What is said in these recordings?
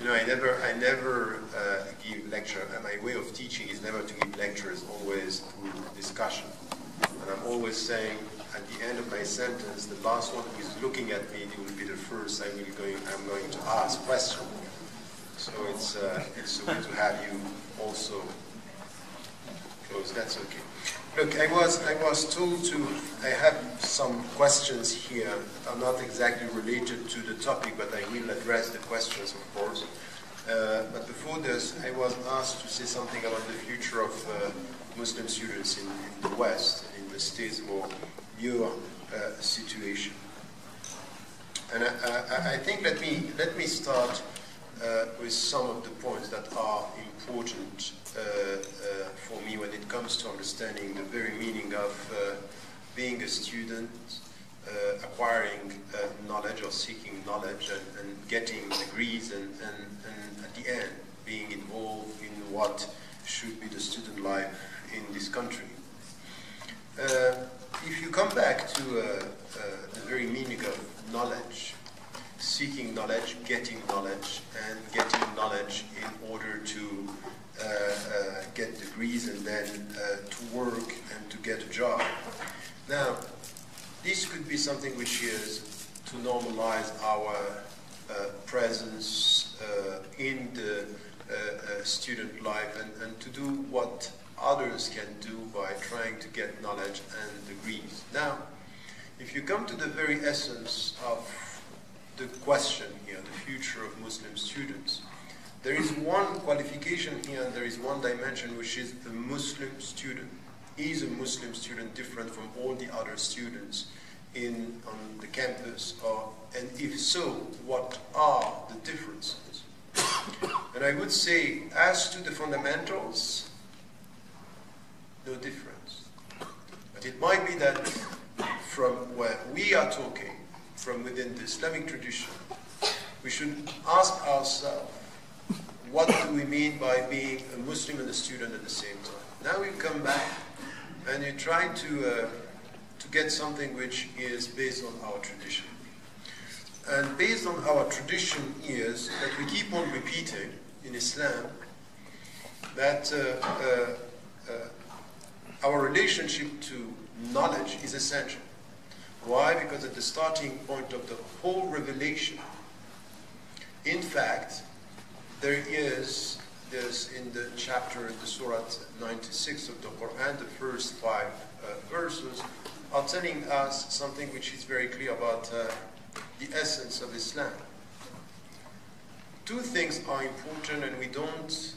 You know, I never give lecture, and my way of teaching is never to give lectures, always through discussion. And I'm always saying, at the end of my sentence, the last one who is looking at me will be the first I'm going to ask questions. So it's so good to have you also close. That's okay. Look, I was told I have some questions here that are not exactly related to the topic, but I will address the questions, of course. But before this, I was asked to say something about the future of Muslim students in the West, in the States, or your situation. And I think let me start with some of the points that are important for me when it comes to understanding the very meaning of being a student, acquiring knowledge or seeking knowledge and getting degrees and at the end being involved in what should be the student life in this country. If you come back to the very meaning of knowledge, seeking knowledge, getting knowledge, and getting knowledge in order to get degrees and then to work and to get a job. Now, this could be something which is to normalize our presence in the student life and to do what others can do by trying to get knowledge and degrees. Now, if you come to the very essence of the question here, the future of Muslim students, there is one qualification here and there is one dimension, which is the Muslim student. Is a Muslim student different from all the other students on the campus? And if so, what are the differences? And I would say, as to the fundamentals, no difference. But it might be that from where we are talking, from within the Islamic tradition, we should ask ourselves, what do we mean by being a Muslim and a student at the same time? Now we come back and you try to get something which is based on our tradition. And based on our tradition is that we keep on repeating in Islam that our relationship to knowledge is essential. Why? Because at the starting point of the whole revelation, in fact, there is this in the chapter in the Surah 96 of the Quran, the first 5 verses are telling us something which is very clear about the essence of Islam. Two things are important and we don't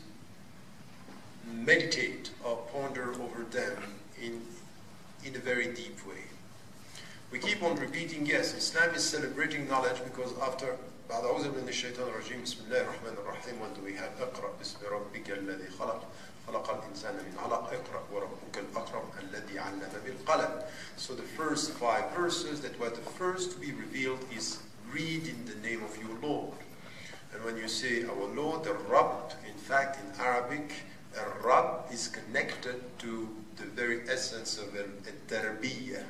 meditate or ponder over them in a very deep way. We keep on repeating, yes, Islam is celebrating knowledge because after بعد أعوذ من الشيطان الرجيم بسم الله الرحمن الرحيم when do we have اقرأ باسم ربك الذي خلق خلق الإنسان من علق اقرأ وربك الأكرم الذي علم بالقلم. So the first 5 verses that were the first to be revealed is read in the name of your Lord. And when you say our Lord, the Rabb, in fact in Arabic, a Rabb is connected to the very essence of التربية.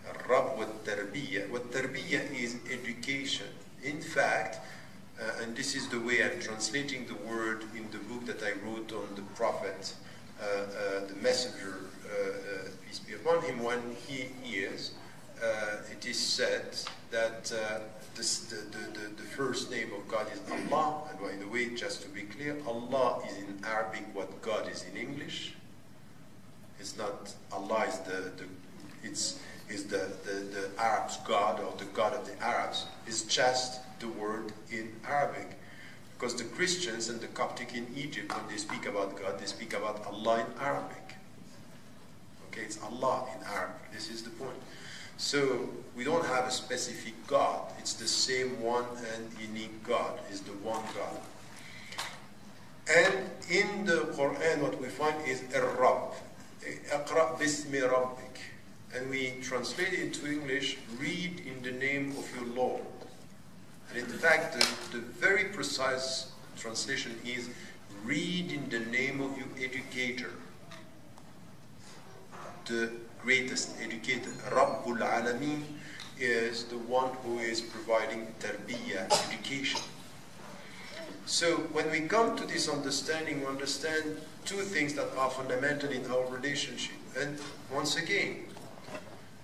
الرب والتربية. والتربية is education. In fact, and this is the way I'm translating the word in the book that I wrote on the Prophet, the Messenger, peace be upon him, when he is, it is said that the first name of God is Allah, and by the way, just to be clear, Allah is in Arabic what God is in English. It's not, Allah is the Arabs' God or the God of the Arabs. It's just the word in Arabic. Because the Christians and the Coptic in Egypt, when they speak about God, they speak about Allah in Arabic. Okay, it's Allah in Arabic. This is the point. So we don't have a specific God. It's the same one and unique God. It's the one God. And in the Quran, what we find is Ar-Rabb. Iqra bismi rabbik. And we translate it into English, read in the name of your Lord. And in fact, the very precise translation is read in the name of your educator. The greatest educator, Rabbul Alameen, is the one who is providing tarbiyah, education. So when we come to this understanding, we understand two things that are fundamental in our relationship. And once again,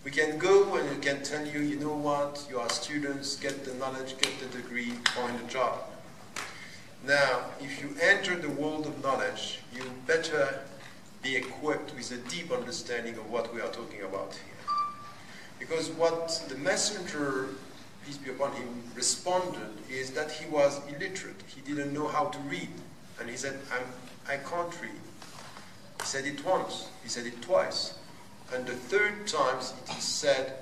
we can go and we can tell you, you know what, you are students, get the knowledge, get the degree, find a job. Now, if you enter the world of knowledge, you better be equipped with a deep understanding of what we are talking about here. Because what the messenger, peace be upon him, responded is that he was illiterate. He didn't know how to read. And he said, I can't read. He said it once, he said it twice. And the third time he said,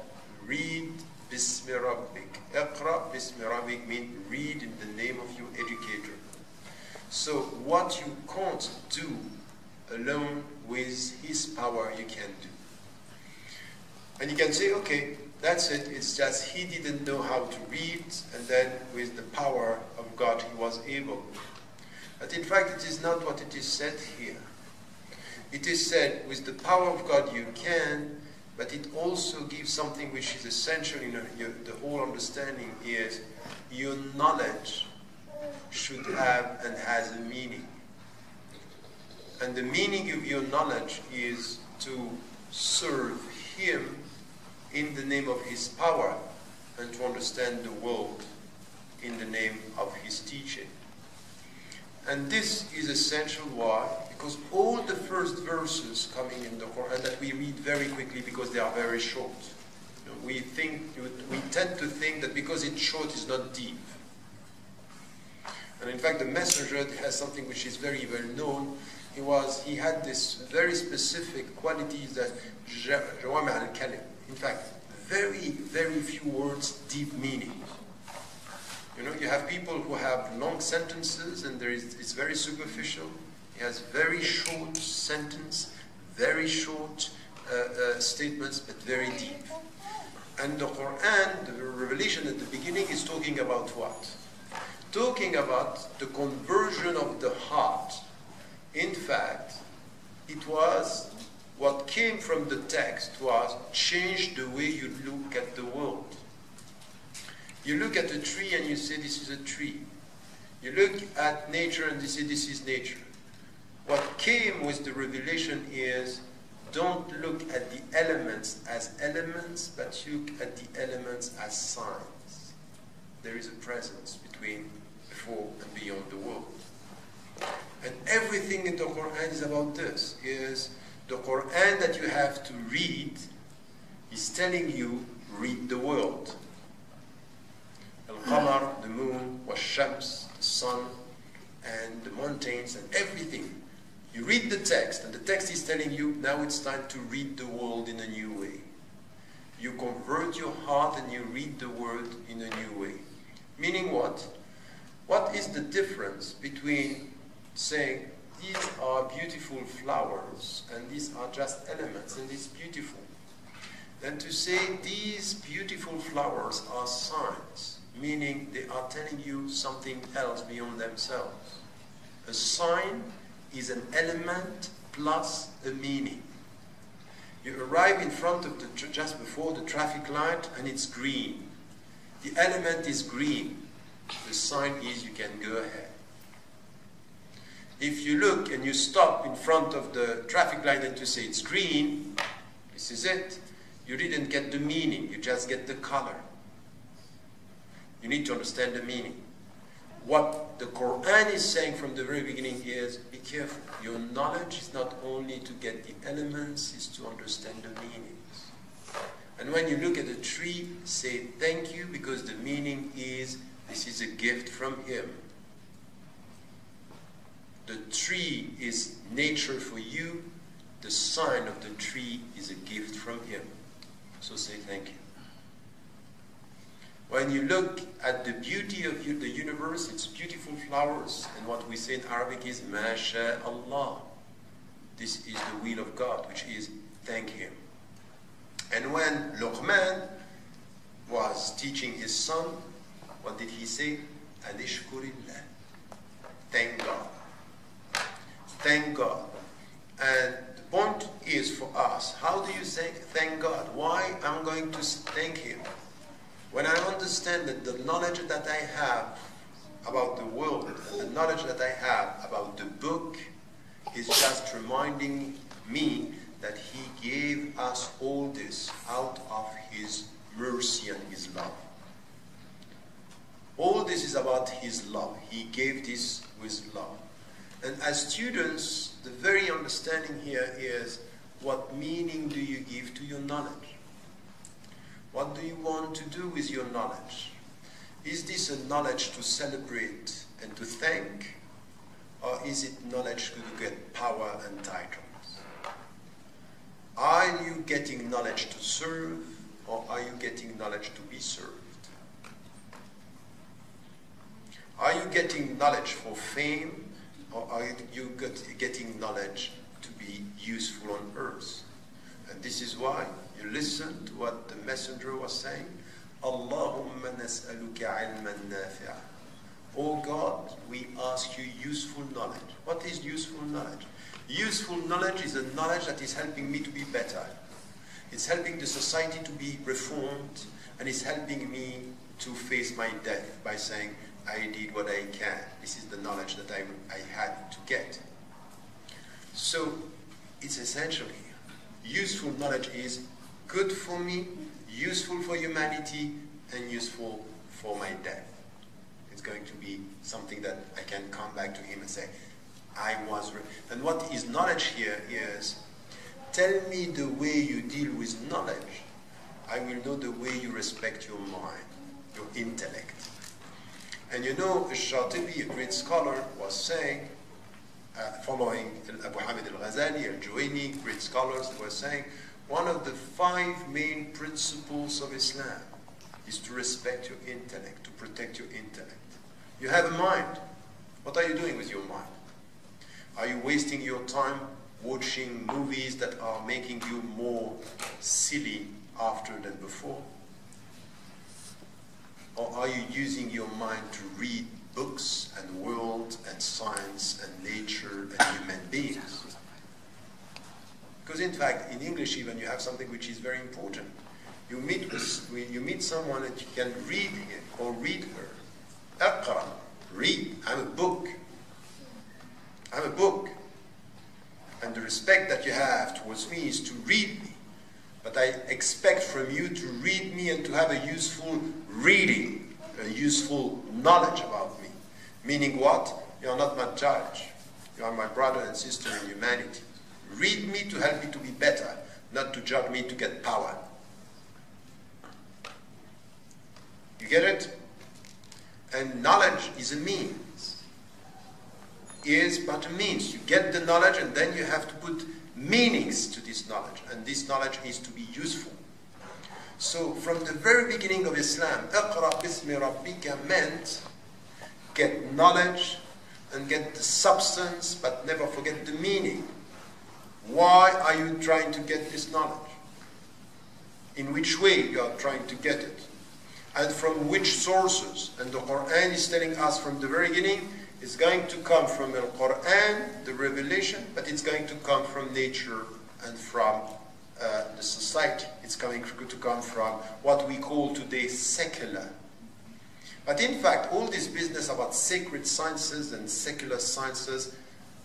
read Bismi Rabbik. Iqra Bismi Rabbik means read in the name of your educator. So what you can't do alone with his power, you can do. And you can say, okay, that's it. It's just he didn't know how to read, and then with the power of God, he was able. But in fact, it is not what it is said here. It is said, with the power of God, you can, but it also gives something which is essential in the whole understanding is your knowledge should have and has a meaning. And the meaning of your knowledge is to serve him in the name of his power and to understand the world in the name of his teaching. And this is essential. Why? Because all the first verses coming in the Quran that we read very quickly because they are very short. You know, we tend to think that because it's short it's not deep. And in fact the messenger has something which is very well known. He had this very specific qualities that jawami' al-kalim. In fact, very, very few words, deep meaning. You know, you have people who have long sentences and it's very superficial. He has very short sentence, very short statements, but very deep. And the Quran, the revelation at the beginning is talking about what? Talking about the conversion of the heart. In fact, it was what came from the text was change the way you look at the world. You look at a tree and you say this is a tree. You look at nature and you say this is nature. What came with the revelation is don't look at the elements as elements, but look at the elements as signs. There is a presence between before and beyond the world. And everything in the Quran is about this. Is the Quran that you have to read is telling you, read the world. Al-Qamar, the moon, Wash-Shams, the sun, and the mountains, and everything. You read the text, and the text is telling you, now it's time to read the world in a new way. You convert your heart and you read the world in a new way. Meaning what? What is the difference between saying, these are beautiful flowers, and these are just elements, and it's beautiful, than to say, these beautiful flowers are signs, meaning they are telling you something else beyond themselves. A sign is an element plus a meaning. You arrive in front of just before the traffic light, and it's green. The element is green. The sign is you can go ahead. If you look and you stop in front of the traffic light and to say it's green, this is it. You didn't get the meaning, you just get the color. You need to understand the meaning. What the Quran is saying from the very beginning is, be careful. Your knowledge is not only to get the elements, it's to understand the meanings. And when you look at a tree, say thank you, because the meaning is, this is a gift from him. The tree is nature for you. The sign of the tree is a gift from him. So say thank you. When you look at the beauty of the universe, it's beautiful flowers. And what we say in Arabic is, Masha Allah. This is the will of God, which is thank him. And when Luqman was teaching his son, what did he say? Anishkurillah. Thank God. Thank God. And the point is for us, how do you say thank God? Why I'm going to thank him? When I understand that the knowledge that I have about the world, and the knowledge that I have about the book is just reminding me that He gave us all this out of His mercy and His love. All this is about His love. He gave this with love. And as students, the very understanding here is, what meaning do you give to your knowledge? What do you want to do with your knowledge? Is this a knowledge to celebrate and to thank? Or is it knowledge to get power and titles? Are you getting knowledge to serve, or are you getting knowledge to be served? Are you getting knowledge for fame, or are you getting knowledge to be useful on earth? And this is why you listen to what the messenger was saying. Allahumma nas'aluka ilman nafi'a. Oh God, we ask you useful knowledge. What is useful knowledge? Useful knowledge is a knowledge that is helping me to be better. It's helping the society to be reformed, and it's helping me to face my death by saying, I did what I can. This is the knowledge that I had to get. So it's essentially useful knowledge is good for me, useful for humanity, and useful for my death. It's going to be something that I can come back to Him and say, I was. And what is knowledge here is, tell me the way you deal with knowledge. I will know the way you respect your mind, your intellect. And you know, Shatibi, a great scholar, was saying, following Abu Hamid al-Ghazali, al-Juwayni, great scholars, were saying, one of the 5 main principles of Islam is to respect your intellect, to protect your intellect. You have a mind. What are you doing with your mind? Are you wasting your time watching movies that are making you more silly after than before? Or are you using your mind to read books and world and science and nature and human beings? Because in fact, in English even, you have something which is very important. You meet someone that you can read him or read her. Aqra, read. I'm a book. I'm a book. And the respect that you have towards me is to read me. But I expect from you to read me and to have a useful reading, a useful knowledge about me. Meaning what? You are not my judge. You are my brother and sister in humanity. Read me to help me to be better, not to judge me to get power. You get it? And knowledge is a means. Is but a means. You get the knowledge and then you have to put meanings to this knowledge. And this knowledge is to be useful. So from the very beginning of Islam, Iqra bismi rabbika meant get knowledge and get the substance, but never forget the meaning. Why are you trying to get this knowledge? In which way you are trying to get it? And from which sources? And the Quran is telling us from the very beginning, it's going to come from the Quran, the revelation, but it's going to come from nature and from the society. It's going to come from what we call today secular. But in fact, all this business about sacred sciences and secular sciences,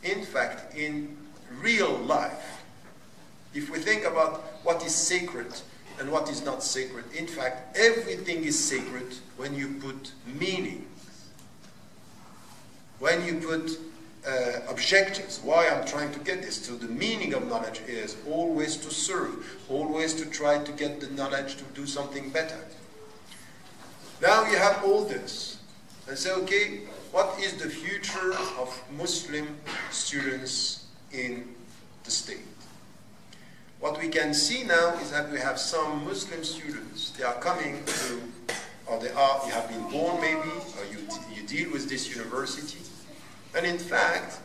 in fact, in real life, if we think about what is sacred and what is not sacred, in fact, everything is sacred when you put meaning. When you put objectives, why I'm trying to get this to, the meaning of knowledge is always to serve, always to try to get the knowledge to do something better. Now you have all this, and say, okay, what is the future of Muslim students in the state? What we can see now is that we have some Muslim students, they are coming to, or you have been born maybe, or you deal with this university, and in fact,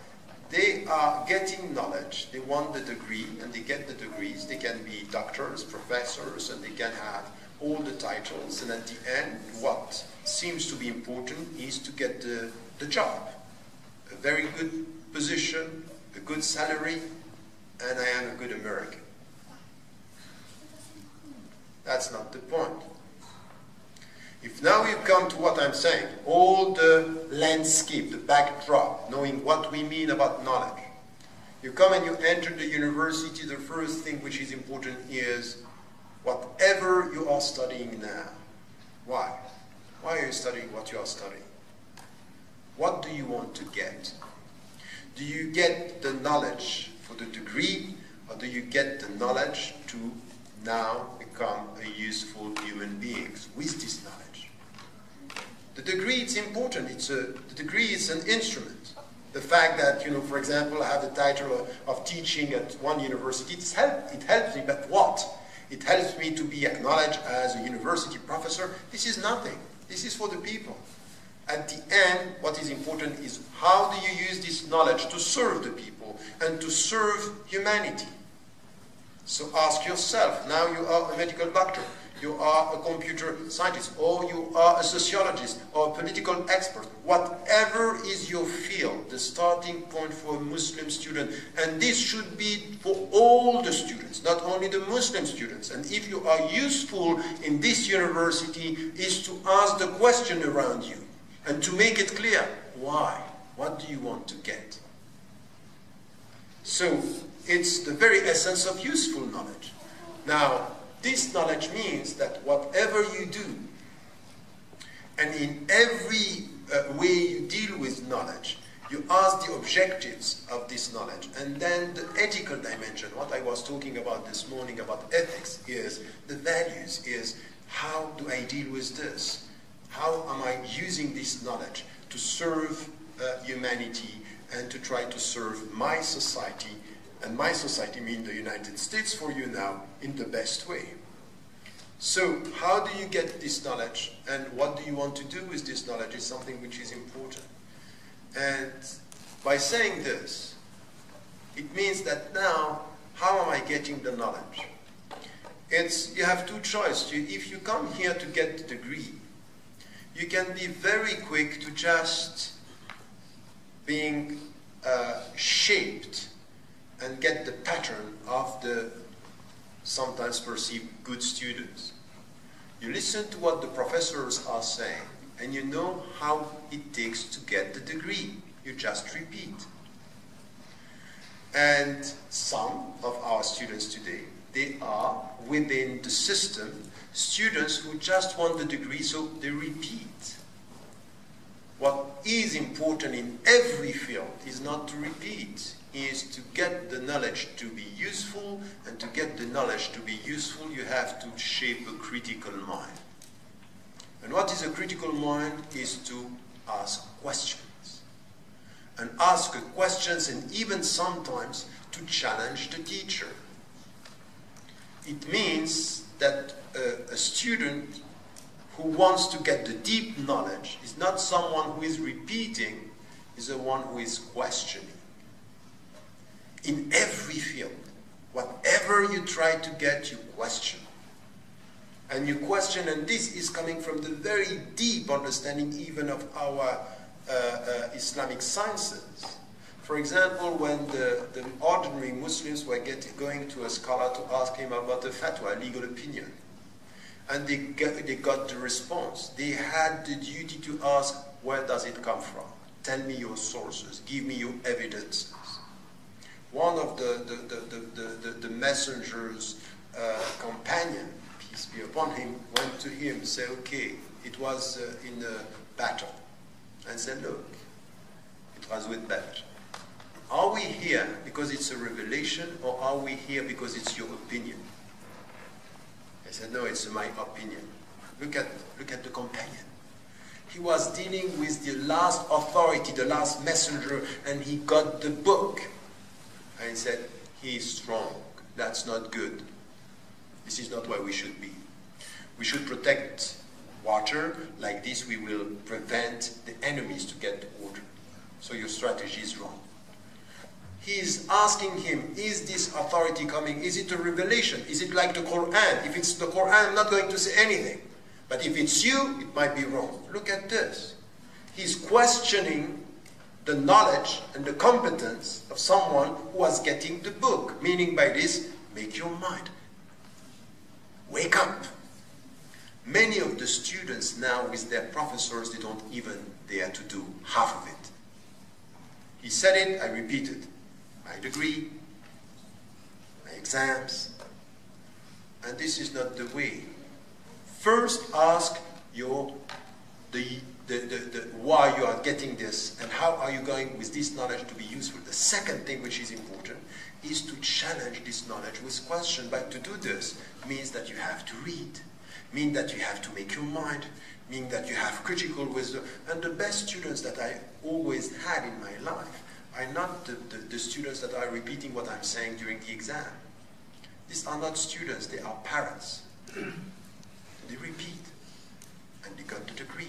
they are getting knowledge. They want the degree, and they get the degrees. They can be doctors, professors, and they can have all the titles. And at the end, what seems to be important is to get the job. A very good position, a good salary, and I am a good American. That's not the point. If now you come to what I'm saying, all the landscape, the backdrop, knowing what we mean about knowledge, you come and you enter the university, the first thing which is important is whatever you are studying now. Why? Why are you studying what you are studying? What do you want to get? Do you get the knowledge for the degree, or do you get the knowledge to now become a useful human being with this knowledge? The degree, it's important. The degree is an instrument. The fact that, for example, I have the title of teaching at one university, it helps me, but what? It helps me to be acknowledged as a university professor. This is nothing. This is for the people. At the end, what is important is how do you use this knowledge to serve the people and to serve humanity? So ask yourself, now you are a medical doctor, you are a computer scientist, or you are a sociologist or a political expert, whatever is your field, the starting point for a Muslim student, and this should be for all the students, not only the Muslim students. And if you are useful in this university, is to ask the question around you and to make it clear. Why? What do you want to get? So it's the very essence of useful knowledge. Now, this knowledge means that whatever you do, and in every way you deal with knowledge, you ask the objectives of this knowledge. And then the ethical dimension, what I was talking about this morning about ethics, is the values, is how do I deal with this? How am I using this knowledge to serve humanity and to try to serve my society? And my society means the United States for you now, in the best way. So how do you get this knowledge, and what do you want to do with this knowledge is something which is important. And by saying this, it means that now, how am I getting the knowledge? You have two choices. If you come here to get the degree, you can be very quick to just being shaped and get the pattern of the sometimes perceived good students. You listen to what the professors are saying, and you know how it takes to get the degree. You just repeat. And some of our students today, they are within the system students who just want the degree, so they repeat. What is important in every field is not to repeat, is to get the knowledge to be useful, and to get the knowledge to be useful, you have to shape a critical mind. And what is a critical mind is to ask questions. And ask questions, and even sometimes to challenge the teacher. It means that a student who wants to get the deep knowledge is not someone who is repeating, is the one who is questioning. In every field, whatever you try to get, you question. And you question, and this is coming from the very deep understanding even of our Islamic sciences. For example, when the ordinary Muslims were going to a scholar to ask him about a fatwa, a legal opinion, and they got the response, they had the duty to ask, where does it come from? Tell me your sources, give me your evidences. One of the messenger's companion, peace be upon him, went to him and said, okay, it was in a battle. And said, look, it was with Badr. Are we here because it's a revelation, or are we here because it's your opinion? I said, no, it's my opinion. Look at the companion. He was dealing with the last authority, the last messenger, and he got the book. And he said, he is strong. That's not good. This is not where we should be. We should protect water. Like this, we will prevent the enemies to get the water. So your strategy is wrong. He is asking him, is this authority coming? Is it a revelation? Is it like the Quran? If it's the Quran, I'm not going to say anything. But if it's you, it might be wrong. Look at this. He's questioning the knowledge and the competence of someone who was getting the book. Meaning by this, make your mind. Wake up. Many of the students now with their professors, they don't even dare to do half of it. He said it, I repeat it. My degree, my exams, and this is not the way. First ask why you are getting this and how are you going with this knowledge to be useful. The second thing which is important is to challenge this knowledge with question. But to do this means that you have to read, means that you have to make your mind, means that you have critical wisdom. And the best students that I always had in my life are not the students that are repeating what I'm saying during the exam. These are not students, they are parents. They repeat, and they got the degree.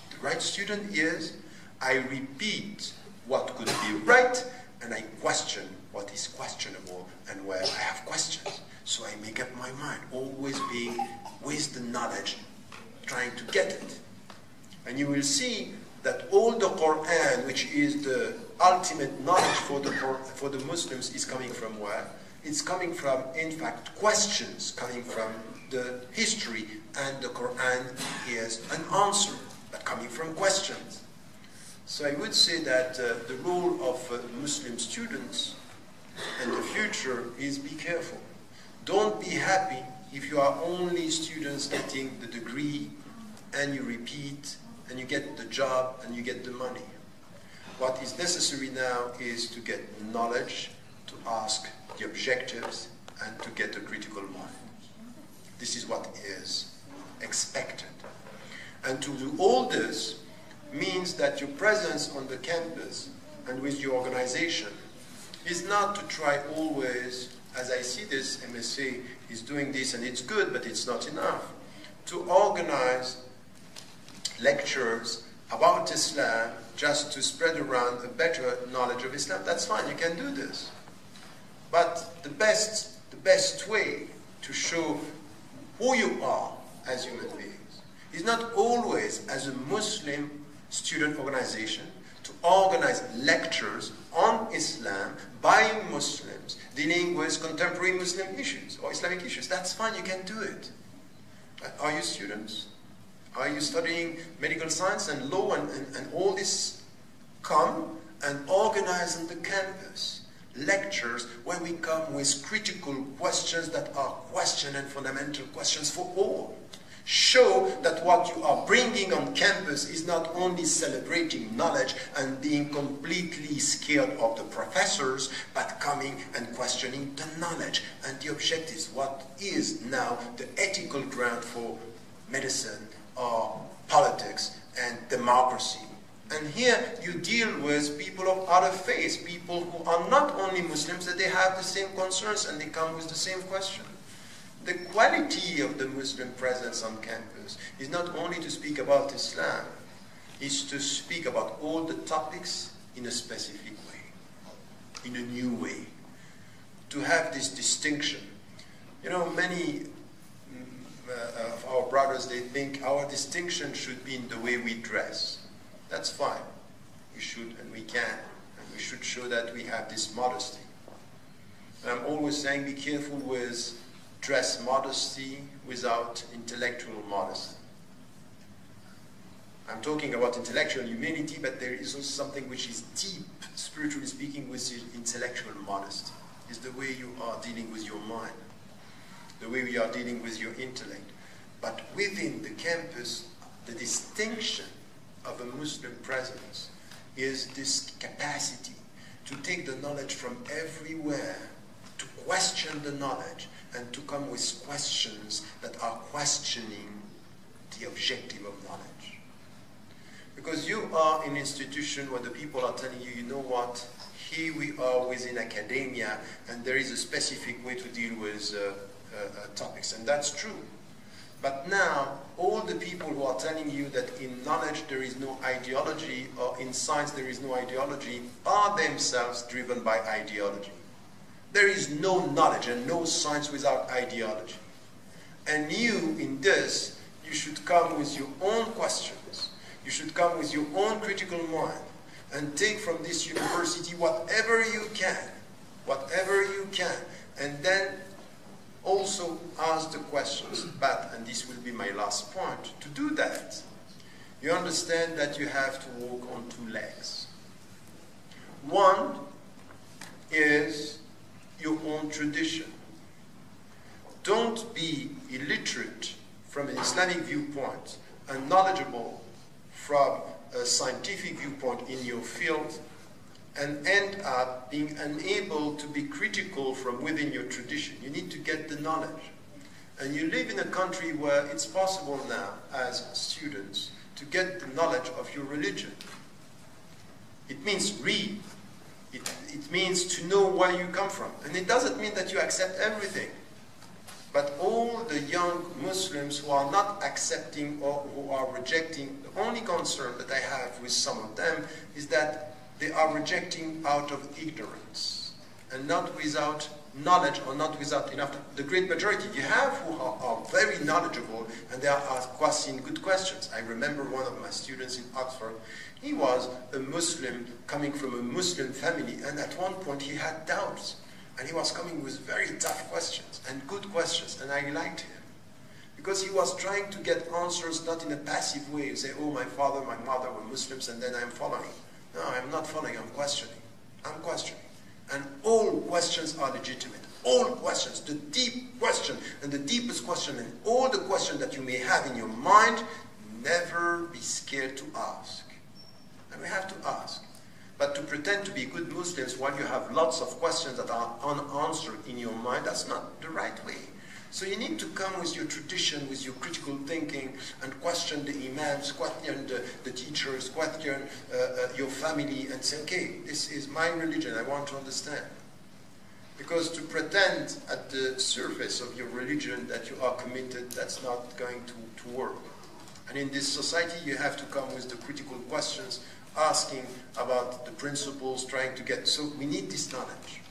The right student is, I repeat what could be right, and I question what is questionable and where I have questions. So I make up my mind, always being with the knowledge, trying to get it. And you will see that all the Quran, which is the ultimate knowledge for the Muslims, is coming from where? It's coming from, in fact, questions coming from the history, and the Quran is an answer, but coming from questions. So I would say that the role of Muslim students in the future is be careful. Don't be happy if you are only students getting the degree and you repeat and you get the job and you get the money. What is necessary now is to get knowledge, to ask the objectives, and to get a critical mind. This is what is expected. And to do all this means that your presence on the campus and with your organization is not to try always, as I see this, MSA is doing this and it's good, but it's not enough, to organize lectures about Islam just to spread around a better knowledge of Islam. That's fine, you can do this. But the best way to show who you are as human beings is not always as a Muslim student organization to organize lectures on Islam by Muslims dealing with contemporary Muslim issues or Islamic issues. That's fine, you can do it. Are you students? Are you studying medical science and law and all this? Come and organize on the campus lectures where we come with critical questions that are question and fundamental questions for all. Show that what you are bringing on campus is not only celebrating knowledge and being completely scared of the professors, but coming and questioning the knowledge and the objectives. What is now the ethical ground for medicine or politics and democracy? And here you deal with people of other faiths, people who are not only Muslims, that they have the same concerns and they come with the same question. The quality of the Muslim presence on campus is not only to speak about Islam, it's to speak about all the topics in a specific way, in a new way, to have this distinction. You know, many of our brothers, they think our distinction should be in the way we dress. That's fine. We should and we can. And we should show that we have this modesty. And I'm always saying be careful with dress modesty without intellectual modesty. I'm talking about intellectual humility, but there is also something which is deep, spiritually speaking, which is intellectual modesty. It's the way you are dealing with your mind, the way we are dealing with your intellect. But within the campus, the distinction of a Muslim presence is this capacity to take the knowledge from everywhere, to question the knowledge, and to come with questions that are questioning the objective of knowledge. Because you are in an institution where the people are telling you, you know what, here we are within academia, and there is a specific way to deal with topics, and that's true. But now, all the people who are telling you that in knowledge there is no ideology, or in science there is no ideology, are themselves driven by ideology. There is no knowledge and no science without ideology. And you, in this, you should come with your own questions. You should come with your own critical mind and take from this university whatever you can, and then also ask the questions. But, and this will be my last point, to do that, you understand that you have to walk on two legs. One is your own tradition. Don't be illiterate from an Islamic viewpoint and knowledgeable from a scientific viewpoint in your field and end up being unable to be critical from within your tradition. You need to get the knowledge. And you live in a country where it's possible now, as students, to get the knowledge of your religion. It means read. It means to know where you come from. And it doesn't mean that you accept everything. But all the young Muslims who are not accepting or who are rejecting, the only concern that I have with some of them is that they are rejecting out of ignorance and not without knowledge or not without enough. The great majority you have who are very knowledgeable and they are asking good questions. I remember one of my students in Oxford. He was a Muslim coming from a Muslim family, and at one point he had doubts. And he was coming with very tough questions and good questions, and I liked him. Because he was trying to get answers not in a passive way. You say, oh, my father, my mother were Muslims, and then I'm following. No, I'm not following, I'm questioning. I'm questioning. And all questions are legitimate. All questions, the deep question, and the deepest question, and all the questions that you may have in your mind, never be scared to ask. And we have to ask. But to pretend to be good Muslims while you have lots of questions that are unanswered in your mind, that's not the right way. So you need to come with your tradition, with your critical thinking, and question the imams, question the teachers, question your family, and say, okay, this is my religion, I want to understand. Because to pretend at the surface of your religion that you are committed, that's not going to work. And in this society, you have to come with the critical questions, asking about the principles, trying to get, so we need this knowledge.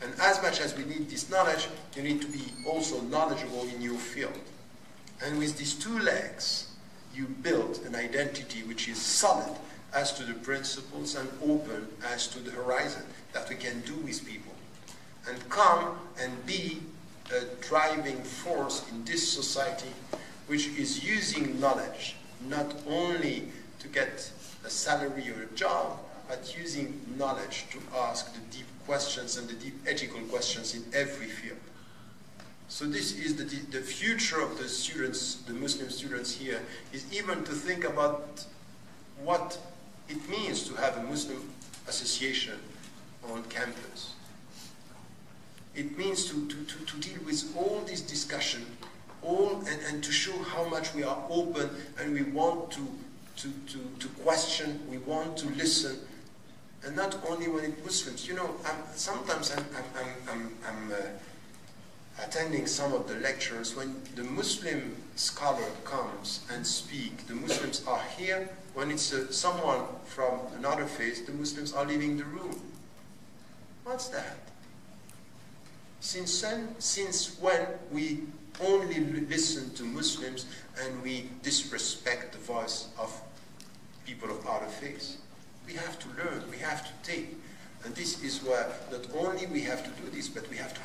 And as much as we need this knowledge, you need to be also knowledgeable in your field. And with these two legs, you build an identity which is solid as to the principles and open as to the horizon that we can do with people. And come and be a driving force in this society which is using knowledge, not only to get a salary or a job, but using knowledge to ask the deep questions and the deep ethical questions in every field. So this is the future of the students, the Muslim students here, is even to think about what it means to have a Muslim association on campus. It means to deal with all this discussion, and to show how much we are open and we want to question, we want to listen, and not only when it's Muslims. You know, sometimes I'm attending some of the lectures when the Muslim scholar comes and speaks. The Muslims are here. When it's someone from another faith, the Muslims are leaving the room. What's that? Since when we only listen to Muslims and we disrespect the voice of people of other faiths? We have to learn, we have to take. And this is where not only we have to do this, but we have to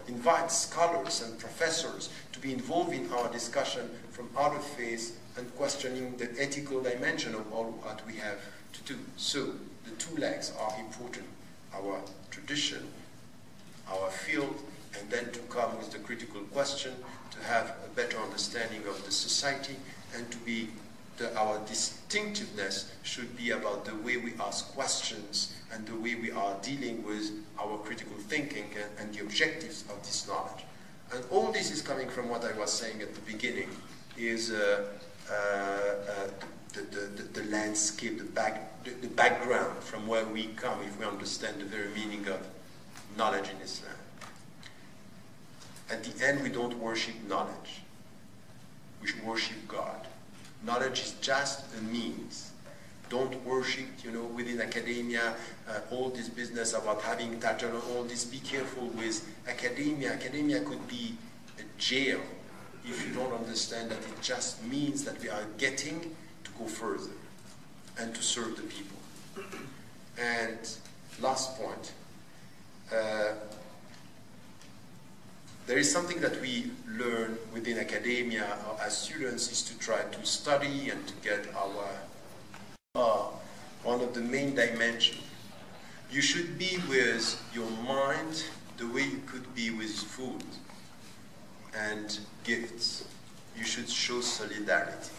invite scholars and professors to be involved in our discussion from other faiths and questioning the ethical dimension of all what we have to do. So the two legs are important, our tradition, our field, and then to come with the critical question, to have a better understanding of the society, and to be our distinctiveness should be about the way we ask questions and the way we are dealing with our critical thinking and the objectives of this knowledge. And all this is coming from what I was saying at the beginning, is the landscape, the background from where we come, if we understand the very meaning of knowledge in Islam. At the end, we don't worship knowledge. We should worship God. Knowledge is just a means. Don't worship, within academia, all this business about having title and all this. Be careful with academia. Academia could be a jail if you don't understand that it just means that we are getting to go further and to serve the people. And last point. There is something that we learn within academia as students is to try to study and to get our, one of the main dimensions. You should be with your mind the way you could be with food and gifts. You should show solidarity.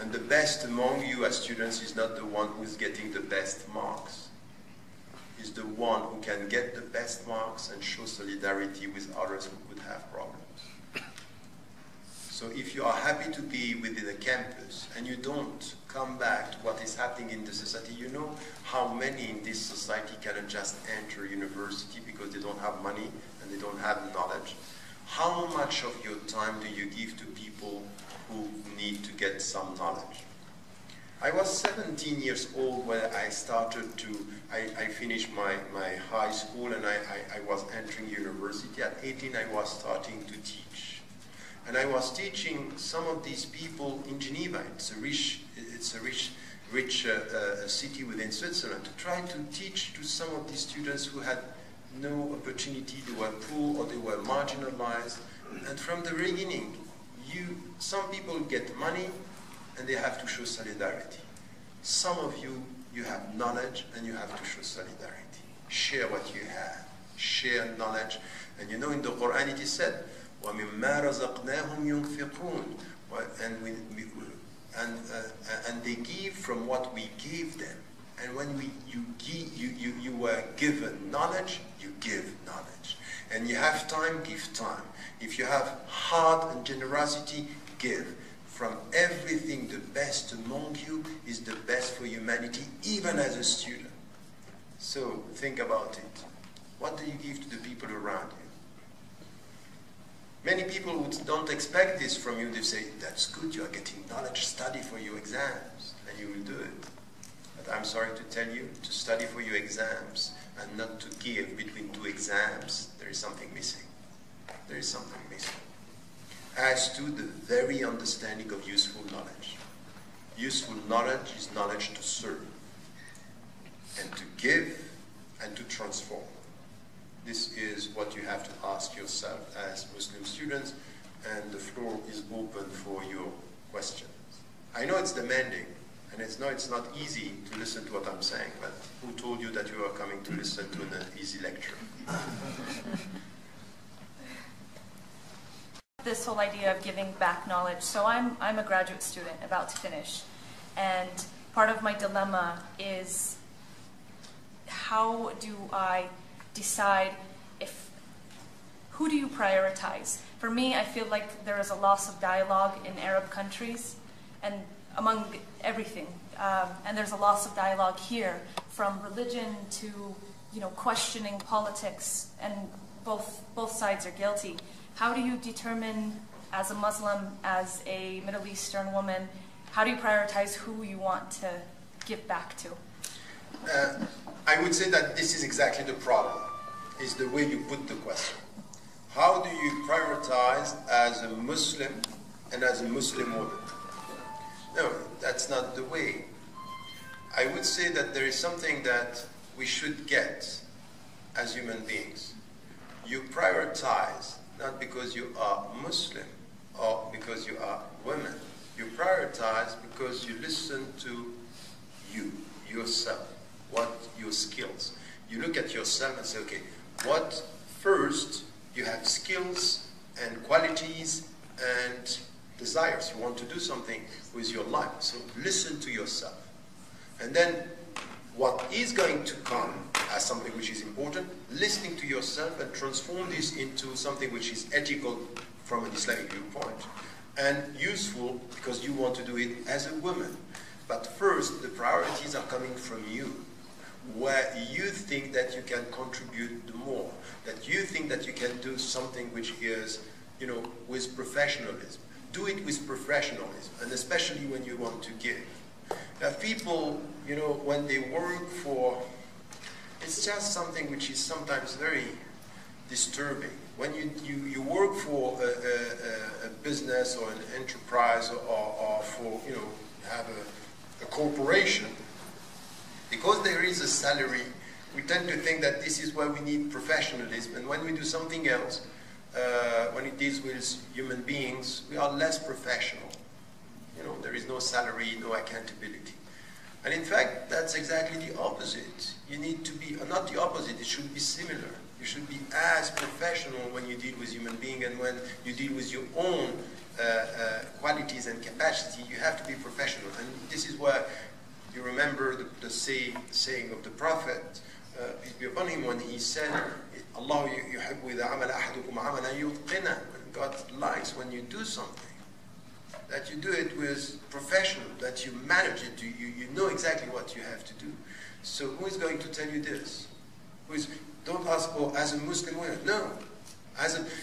And the best among you as students is not the one who's getting the best marks. Is the one who can get the best marks and show solidarity with others who could have problems. So if you are happy to be within a campus and you don't come back to what is happening in the society, you know how many in this society cannot just enter university because they don't have money and they don't have knowledge. How much of your time do you give to people who need to get some knowledge? I was 17 years old when I started to, I finished my high school and I was entering university. At 18 I was starting to teach. And I was teaching some of these people in Geneva. It's a rich city within Switzerland, to try to teach to some of these students who had no opportunity, they were poor or they were marginalized. And from the beginning, some people get money and they have to show solidarity. Some of you, you have knowledge and you have to show solidarity. Share what you have. Share knowledge. And you know in the Quran it is said, وَمِمَّا رَزَقْنَاهُمْ يُنْفِقُونَ, and they give from what we gave them. And when you were given knowledge, you give knowledge. And you have time, give time. If you have heart and generosity, give. From everything, the best among you is the best for humanity, even as a student. So think about it. What do you give to the people around you? Many people who don't expect this from you, they say, that's good, you are getting knowledge, study for your exams, and you will do it. But I'm sorry to tell you, to study for your exams and not to give between two exams, there is something missing. There is something missing. As to the very understanding of useful knowledge. Useful knowledge is knowledge to serve, and to give, and to transform. This is what you have to ask yourself as Muslim students, and the floor is open for your questions. I know it's demanding, and it's not easy to listen to what I'm saying, but who told you that you are coming to listen to an easy lecture? This whole idea of giving back knowledge. So I'm a graduate student about to finish, and part of my dilemma is how do I decide who do you prioritize? For me, I feel like there is a loss of dialogue in Arab countries and among everything. And there's a loss of dialogue here, from religion to questioning politics, and both sides are guilty. How do you determine, as a Muslim, as a Middle Eastern woman, how do you prioritize who you want to give back to? I would say that this is exactly the problem, is the way you put the question. How do you prioritize as a Muslim and as a Muslim woman? No, that's not the way. I would say that there is something that we should get as human beings. You prioritize not because you are Muslim or because you are women. You prioritize because you listen to yourself, what your skills. You look at yourself and say, okay, what first you have skills and qualities and desires. You want to do something with your life. So listen to yourself. And then what is going to come as something which is important, listening to yourself and transform this into something which is ethical from an Islamic viewpoint and useful because you want to do it as a woman. But first, the priorities are coming from you, where you think that you can contribute more, that you think that you can do something which is, with professionalism. Do it with professionalism, and especially when you want to give. Now, people, when they work for, it's just something which is sometimes very disturbing. When you work for a business or an enterprise or for, have a corporation, because there is a salary We tend to think that this is where we need professionalism, and when we do something else, when it deals with human beings, we are less professional. You know, there is no salary, no accountability. And in fact, that's exactly the opposite. You need to be, not the opposite, it should be similar. You should be as professional when you deal with human beings, and when you deal with your own qualities and capacity, you have to be professional. And this is where you remember the saying of the Prophet, peace be upon him, when he said, Allah yuhibbu idha amala ahadukum amalan yutqina. When God likes when you do something, that you do it with professional, that you manage it, you know exactly what you have to do. So who is going to tell you this? Don't ask, oh, as a Muslim woman. No.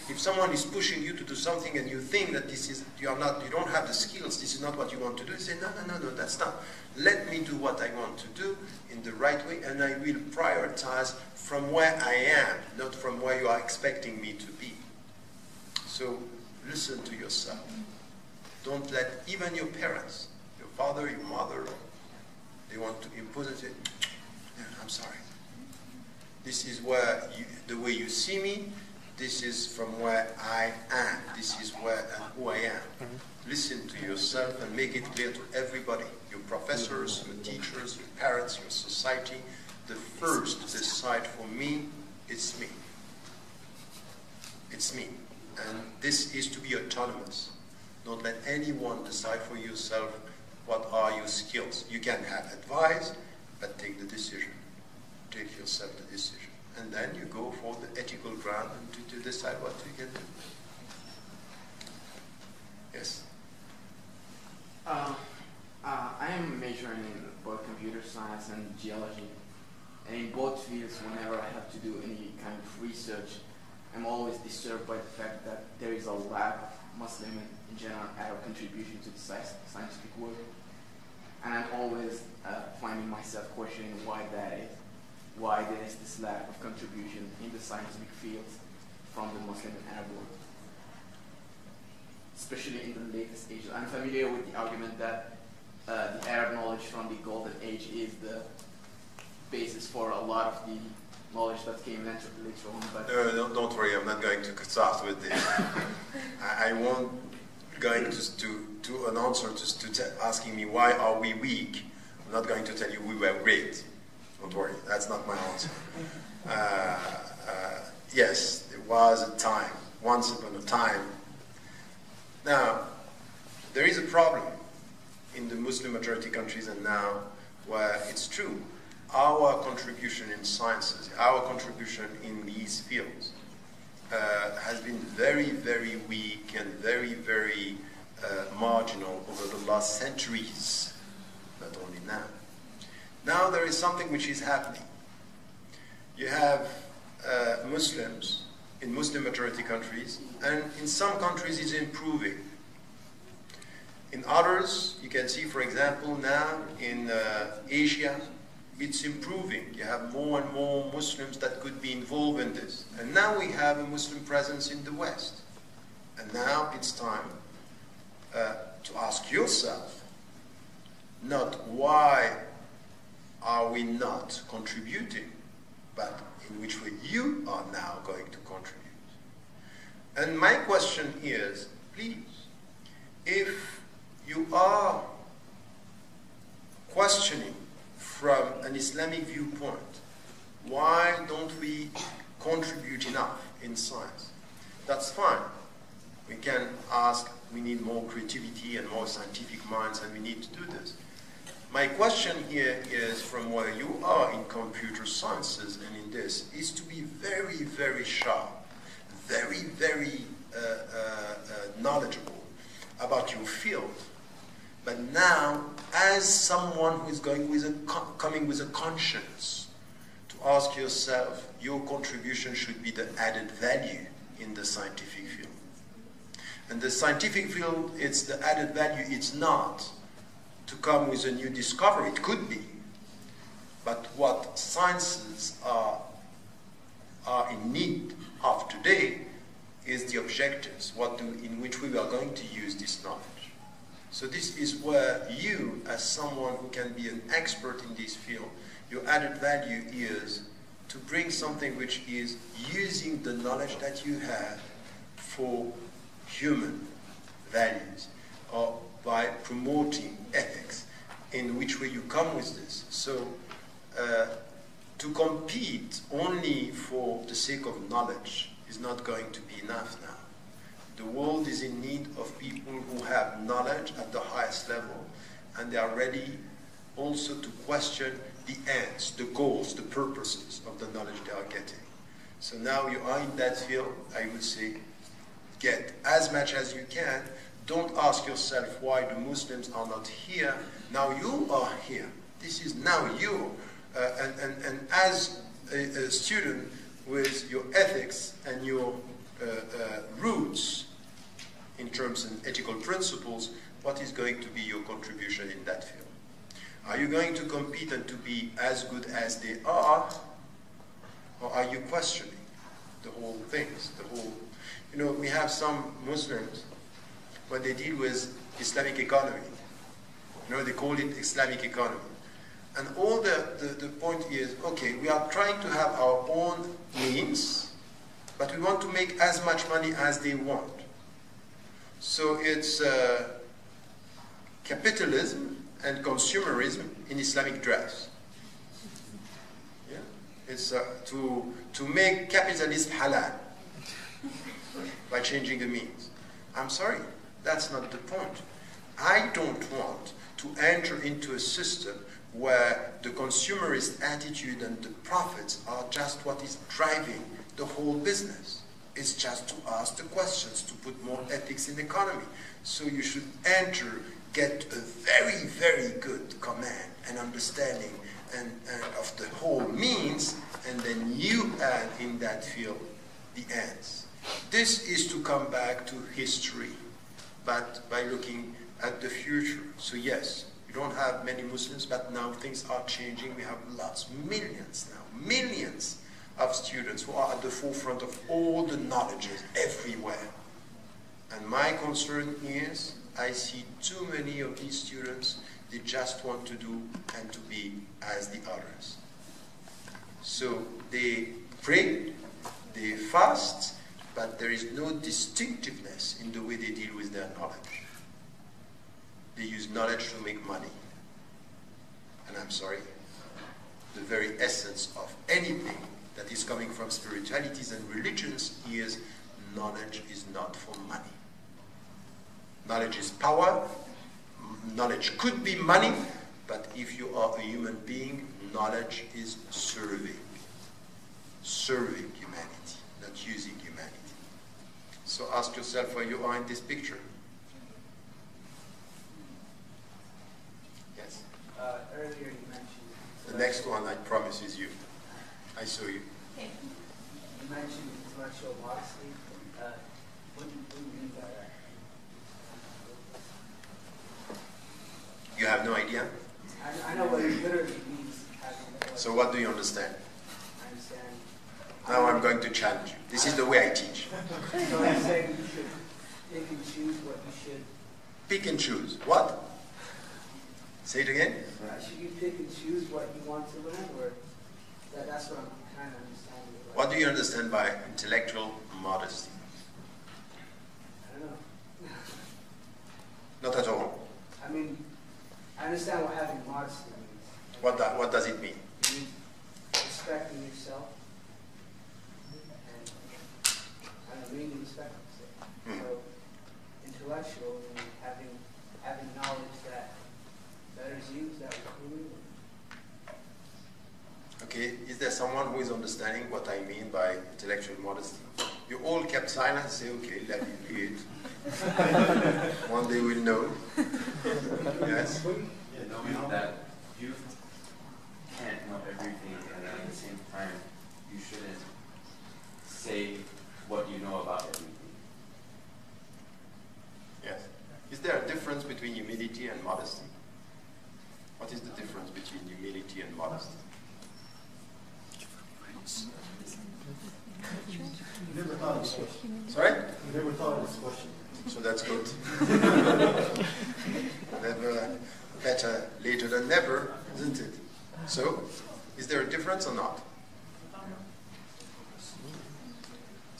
If someone is pushing you to do something and you think that you don't have the skills, this is not what you want to do, you say, no, that's not. Let me do what I want to do in the right way, and I will prioritize from where I am, not from where you are expecting me to be. So listen to yourself. Don't let even your parents, your father, your mother, they want to impose it. No, I'm sorry. This is where the way you see me, this is from where I am. This is who I am. Listen to yourself and make it clear to everybody, your professors, your teachers, your parents, your society. The first decide for me, it's me. It's me. And this is to be autonomous. Don't let anyone decide for yourself what are your skills. You can have advice, but take the decision. Take yourself the decision. And then you go for the ethical ground and to decide what you can do. Yes? I am majoring in both computer science and geology. And in both fields, whenever I have to do any kind of research, I'm always disturbed by the fact that there is a lack of Muslim and in general Arab contribution to the scientific work. And I'm always finding myself questioning why that is. Why there is this lack of contribution in the scientific fields from the Muslim and Arab world, especially in the latest ages. I'm familiar with the argument that the Arab knowledge from the Golden Age is the basis for a lot of the knowledge that came later on. But no, don't worry, I'm not going to start with this. I won't going to an answer to asking me why are we weak. I'm not going to tell you we were great. Don't worry, that's not my answer. Yes, there was a time, once upon a time. Now, there is a problem in the Muslim majority countries and now where it's true. Our contribution in sciences, our contribution in these fields has been very, very weak and very, very marginal over the last centuries, not only now. Now there is something which is happening. You have Muslims in Muslim majority countries, and in some countries it's improving. In others, you can see, for example, now in Asia, it's improving. You have more and more Muslims that could be involved in this. And now we have a Muslim presence in the West. And now it's time to ask yourself, not why are we not contributing, but in which way you are now going to contribute. And my question is, please, if you are questioning from an Islamic viewpoint, why don't we contribute enough in science? That's fine. We can ask, we need more creativity and more scientific minds, and we need to do this. My question here is, from where you are in computer sciences and in this, is to be very, very sharp, very, very knowledgeable about your field. But now, as someone who is coming with a conscience, to ask yourself, your contribution should be the added value in the scientific field. And the scientific field, it's the added value, it's not to come with a new discovery. It could be. But what sciences are in need of today is the objectives, in which we are going to use this knowledge. So this is where you, as someone who can be an expert in this field, your added value is to bring something which is using the knowledge that you have for human values, or by promoting ethics, in which way you come with this. So to compete only for the sake of knowledge is not going to be enough now. The world is in need of people who have knowledge at the highest level, and they are ready also to question the ends, the goals, the purposes of the knowledge they are getting. So now you are in that field, I would say, get as much as you can. Don't ask yourself why the Muslims are not here. Now you are here. This is now you. And as a student with your ethics and your roots in terms of ethical principles, what is going to be your contribution in that field? Are you going to compete and to be as good as they are, or are you questioning the whole things, the whole? You know, we have some Muslims, when they deal with Islamic economy, you know, they call it Islamic economy. And all the point is, okay, we are trying to have our own means, but we want to make as much money as they want. So it's capitalism and consumerism in Islamic dress. Yeah? It's to make capitalism halal by changing the means. I'm sorry, that's not the point. I don't want to enter into a system where the consumerist attitude and the profits are just what is driving the whole business. It's just to ask the questions, to put more ethics in the economy. So you should enter, get a very, very good command and understanding and of the whole means, and then you add in that field the ends. This is to come back to history, but by looking at the future. So yes, we don't have many Muslims, but now things are changing. We have lots, millions now, millions of students who are at the forefront of all the knowledges everywhere. And my concern is, I see too many of these students, they just want to do and to be as the others. So they pray, they fast, but there is no distinctiveness in the way they deal with their knowledge. They use knowledge to make money. And I'm sorry, the very essence of anything that is coming from spiritualities and religions is knowledge is not for money. Knowledge is power. Knowledge could be money, but if you are a human being, knowledge is serving. Serving humanity, not using humanity. So ask yourself where you are in this picture. Yes? Earlier you mentioned... The next one, I promise, is you. I saw you. Okay. You mentioned intellectual modesty. What do you mean by that? You have no idea? I know what it literally means. So what do you understand? I understand. Now I'm going to challenge you. This is the way I teach. So I'm saying you should pick and choose what you should. Pick and choose. What? Say it again? Should you pick and choose what you want to learn, or that's what I'm kind of understanding. What do you understand by intellectual modesty? I don't know. Not at all. I mean, I understand what having modesty means. What does it mean? It means respecting yourself and really respecting yourself. So intellectual and having knowledge that betters you, is that what you mean? Okay, is there someone who is understanding what I mean by intellectual modesty? You all kept silent and say, okay, let me read it. One day we'll know. Yes? Yeah, knowing that you can't know everything, and at the same time, you shouldn't say what you know about everything. Yes. Is there a difference between humility and modesty? What is the difference between humility and modesty? Never thought of this question. Sorry? Never thought of this question. So that's good. Never, better later than never, isn't it? So, is there a difference or not?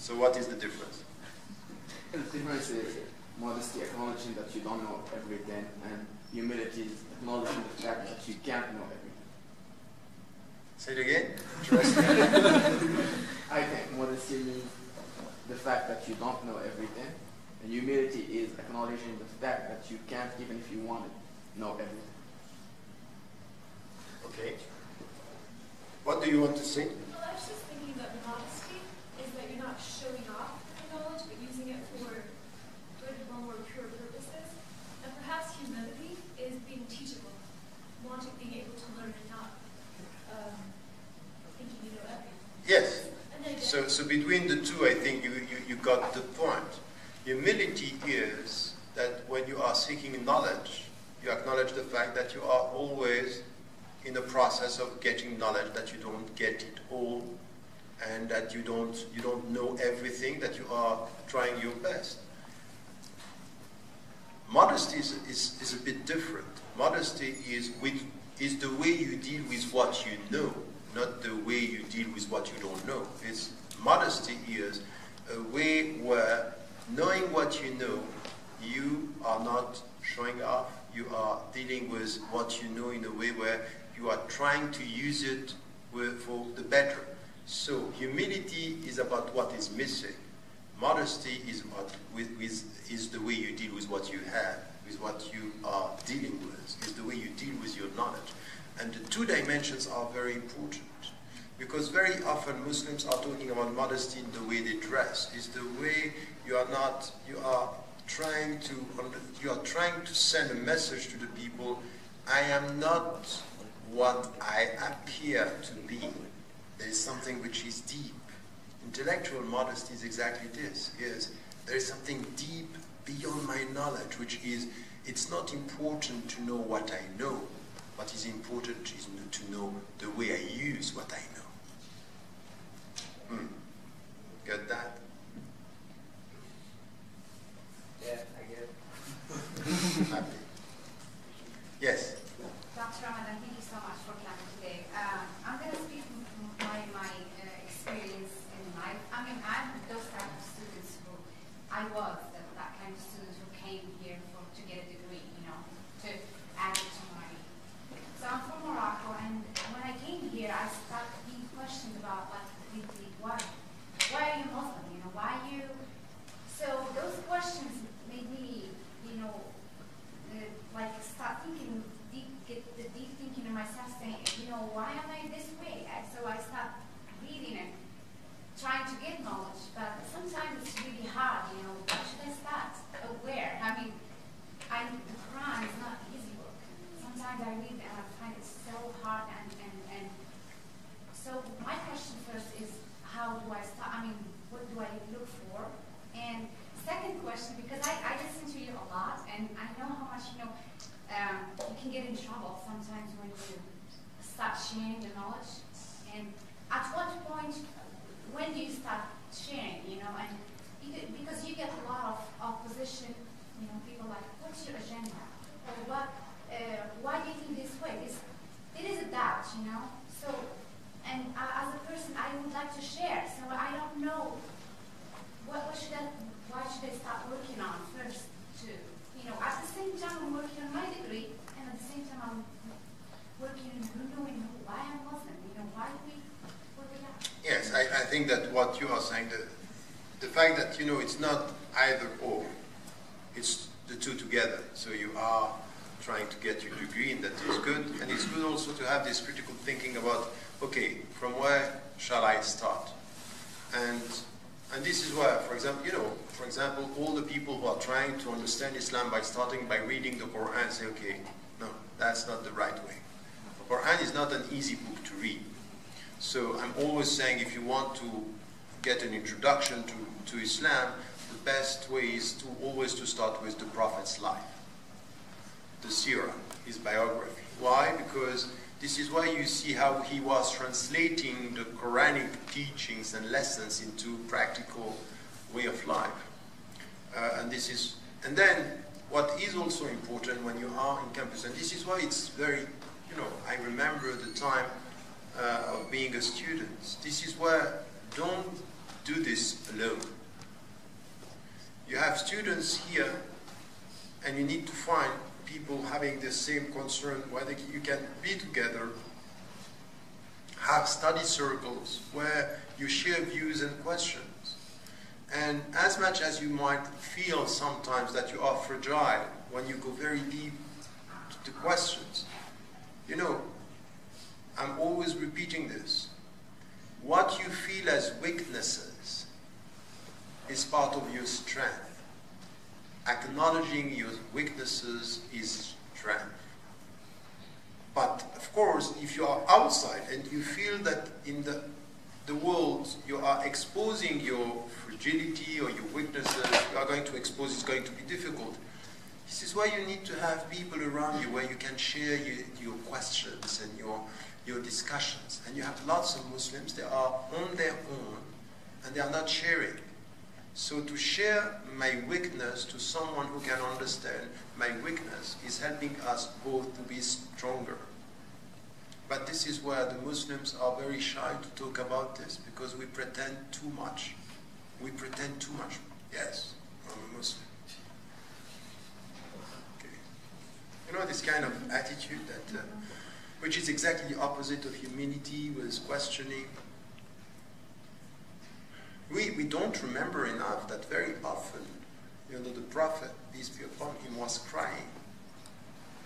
So what is the difference? The difference is modesty, acknowledging that you don't know everything, and humility is acknowledging the fact that you can't know everything. Say it again. I think modesty means the fact that you don't know everything, and humility is acknowledging the fact that you can't, even if you wanted, know everything. Okay. What do you want to say? Well, I was just thinking that modesty is that you're not showing off the knowledge, but using it for good, more pure purposes. And perhaps humility is being teachable, being able to learn and not thinking you know everything. Yes. And then So between the two, I think you got the point. Humility is that when you are seeking knowledge, you acknowledge the fact that you are always in the process of getting knowledge, that you don't get it all, and that you don't know everything, that you are trying your best. Modesty is a bit different. Modesty is the way you deal with what you know, not the way you deal with what you don't know. Modesty is a way where, knowing what you know, you are not showing off, you are dealing with what you know in a way where you are trying to use it for the better. So humility is about what is missing. Modesty is is the way you deal with what you have, with what you are dealing with, is the way you deal with your knowledge. And the two dimensions are very important, because very often Muslims are talking about modesty in the way they dress. Is the way you are trying to send a message to the people: I am not what I appear to be. There is something which is deep. Intellectual modesty is exactly this. There is something deep beyond my knowledge, which is, it's not important to know what I know. What is important is to know the way I use what I know. Got that? Yeah, I get it. Happy. Yes. Dr. Ramadan, thank you so much for coming today. I'm going to speak from my experience in life. I mean, I'm those type of students who, I was that kind of student who came here to get a degree, to add it to my. So I'm from Morocco, and when I came here, I started being questioned about why are you Muslim? Why you? So those questions made me, start thinking. Get the deep thinking in myself, saying, why am I this way? And so I start reading and trying to get knowledge, but sometimes it's really hard. Where should I start? Where? I mean, the Quran is not an easy book. Sometimes I read and I find it so hard, and so my question first is, how do I start? I mean, what do I look for? And second question, because I listen to you a lot, and I know how much you can get in trouble sometimes when you start sharing the knowledge. And at what point, when do you start sharing, and because you get a lot of opposition, people like, what's your agenda? Or why do you think this way? It is a doubt, So, and as a person, I would like to share, so I don't know why should I start working on first to, at the same time I'm working on my degree, and at the same time I'm working on knowing why I'm Muslim, why do we work it out? Yes, I think that what you are saying, the fact that, it's not either or, it's the two together. So you are trying to get your degree, and that is good. And it's good also to have this critical thinking about, okay, from where shall I start? And this is where, for example, all the people who are trying to understand Islam by starting by reading the Quran say, okay, no, that's not the right way. The Quran is not an easy book to read. So I'm always saying, if you want to get an introduction to Islam, the best way is always to start with the Prophet's life, the seerah, his biography. Why? Because this is why you see how he was translating the Quranic teachings and lessons into practical way of life. And then what is also important when you are in campus, and this is why it's very, I remember the time of being a student. This is where don't do this alone. You have students here, and you need to find people having the same concern where you can be together, have study circles where you share views and questions. And as much as you might feel sometimes that you are fragile when you go very deep to questions, you know, I'm always repeating this. What you feel as weaknesses is part of your strength. Acknowledging your weaknesses is strength. But of course, if you are outside and you feel that in the world you are exposing your fragility or your weaknesses, you are going to expose, it's going to be difficult. This is why you need to have people around you where you can share your questions and your discussions. And you have lots of Muslims, they are on their own and they are not sharing. So to share my weakness to someone who can understand my weakness is helping us both to be stronger. But this is where the Muslims are very shy to talk about this because we pretend too much. We pretend too much. Yes, I'm a Muslim. Okay. You know this kind of attitude that, which is exactly the opposite of humility, with questioning. We don't remember enough that very often, you know, the Prophet, peace be upon him, was crying.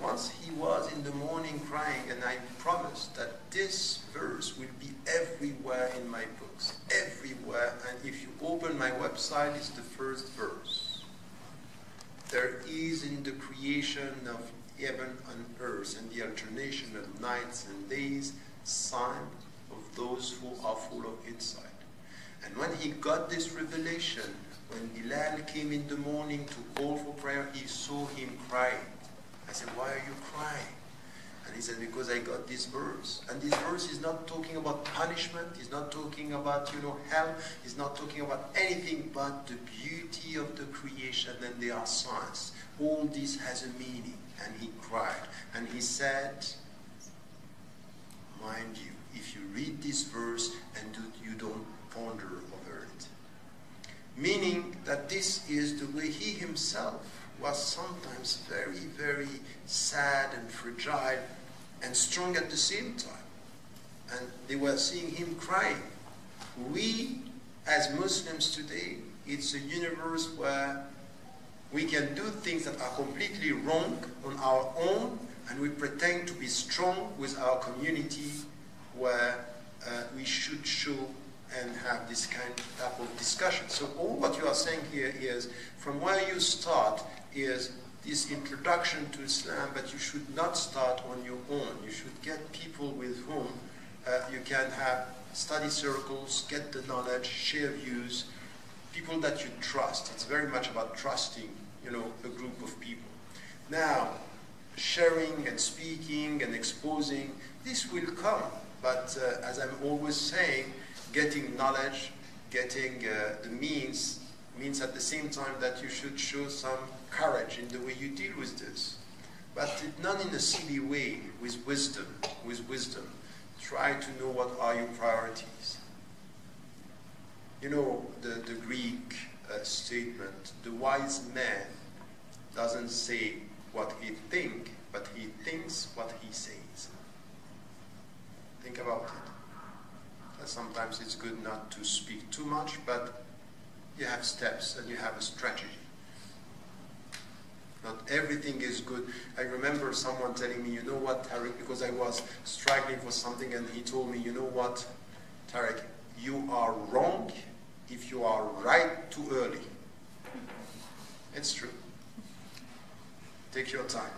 Once he was in the morning crying, and I promised that this verse will be everywhere in my books, everywhere, and if you open my website, it's the first verse. There is in the creation of heaven and earth and the alternation of nights and days, sign of those who are full of insight. And when he got this revelation, when Bilal came in the morning to call for prayer, he saw him crying. I said, why are you crying? And he said, because I got this verse. And this verse is not talking about punishment, it's not talking about, you know, hell, it's not talking about anything but the beauty of the creation and there are signs. All this has a meaning. And he cried. And he said, mind you, if you read this verse and you don't ponder over it. Meaning that this is the way he himself was sometimes very, very sad and fragile and strong at the same time. And they were seeing him crying. We, as Muslims today, it's a universe where we can do things that are completely wrong on our own, and we pretend to be strong with our community where we should show and have this kind of type of discussion. So all what you are saying here is, from where you start is this introduction to Islam, but you should not start on your own. You should get people with whom you can have study circles, get the knowledge, share views, people that you trust. It's very much about trusting, you know, a group of people. Now, sharing and speaking and exposing, this will come. But as I'm always saying, getting knowledge, getting the means at the same time that you should show some courage in the way you deal with this. But not in a silly way, with wisdom. Try to know what are your priorities. You know, the Greek statement, the wise man doesn't say what he thinks, but he thinks what he says. Think about it. Sometimes it's good not to speak too much, but you have steps and you have a strategy. Not everything is good. I remember someone telling me, you know what, Tariq, because I was struggling for something, and he told me, you know what, Tariq, you are wrong if you are right too early. It's true. Take your time.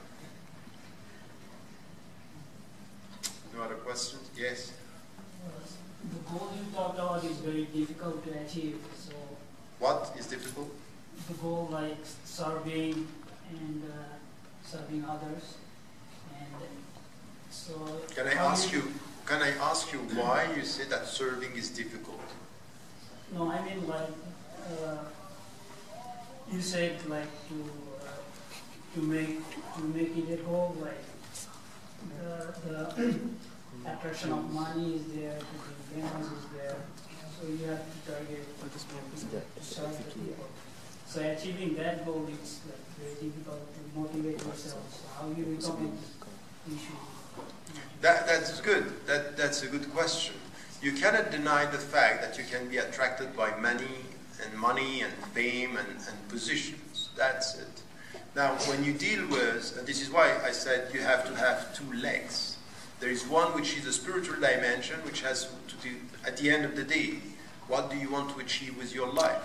No other questions? Yes? The goal you talked about is very difficult to achieve. So what is difficult? The goal, like serving and serving others, and so. Can I ask you why you say that serving is difficult? No, I mean like you said like to make it a goal, like the attraction of money is there, the famous is there. So you have to target to serve the people. So achieving that goal is like very difficult to motivate yourself. So how you recommend you should? That's good. That's a good question. You cannot deny the fact that you can be attracted by money and fame and positions. That's it. Now, when you deal with, and this is why I said you have to have two legs. There is one which is a spiritual dimension, which has to do, at the end of the day, what do you want to achieve with your life?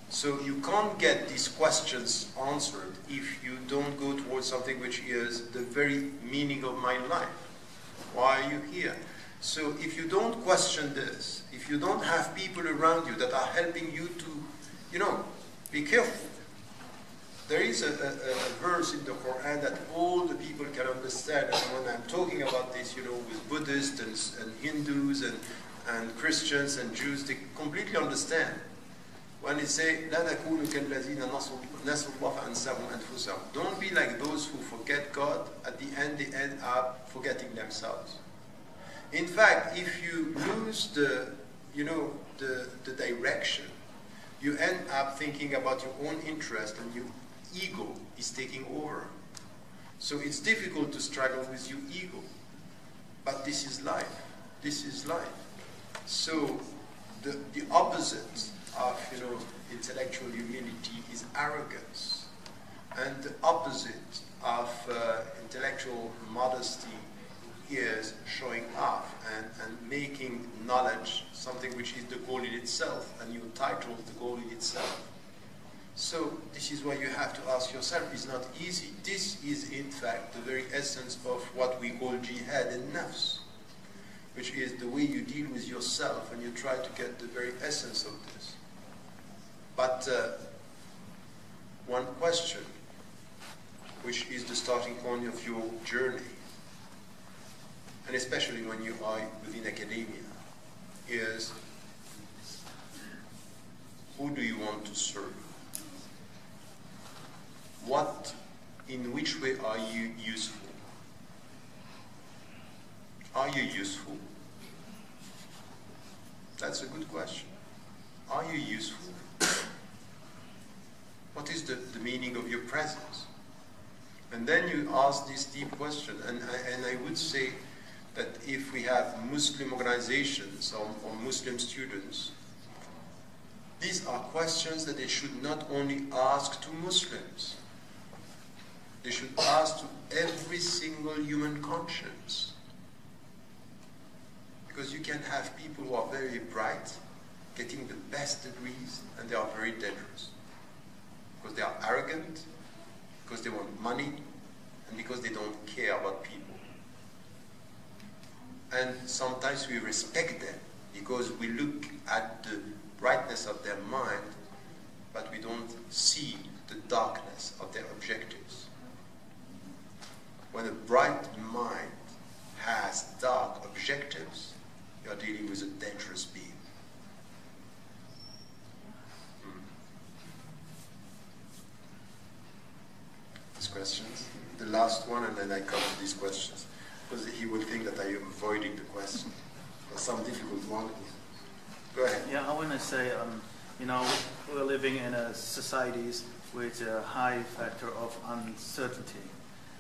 So you can't get these questions answered if you don't go towards something which is the very meaning of my life. Why are you here? So if you don't question this, if you don't have people around you that are helping you to, be careful. There is a verse in the Quran that all the people can understand. And when I'm talking about this, with Buddhists and Hindus and Christians and Jews, they completely understand. When it says, لا تكونوا كالذين نسوا الله فأنساهم أنفسهم. Don't be like those who forget God. At the end, they end up forgetting themselves. In fact, if you lose the direction, you end up thinking about your own interest and your ego is taking over. So it's difficult to struggle with your ego. But this is life. This is life. So the opposite of intellectual humility is arrogance. And the opposite of intellectual modesty is showing off and making knowledge something which is the goal in itself, and your title the goal in itself. So this is why you have to ask yourself, it's not easy. This is in fact the very essence of what we call jihad and nafs, which is the way you deal with yourself and you try to get the very essence of this. But one question, which is the starting point of your journey, and especially when you are within academia, is who do you want to serve? In which way are you useful? Are you useful? That's a good question. Are you useful? What is the meaning of your presence? And then you ask this deep question, and I would say that if we have Muslim organizations or Muslim students, these are questions that they should not only ask to Muslims, they should ask to every single human conscience. Because you can have people who are very bright, getting the best degrees, and they are very dangerous. Because they are arrogant, because they want money, and because they don't care about people. And sometimes we respect them because we look at the brightness of their mind, but we don't see the darkness of their objectives. When a bright mind has dark objectives, you are dealing with a dangerous being. These questions? The last one, and then I come to these questions. Because he will think that I am avoiding the question. Or some difficult one. Go ahead. Yeah, I want to say, we're living in societies with a high factor of uncertainty.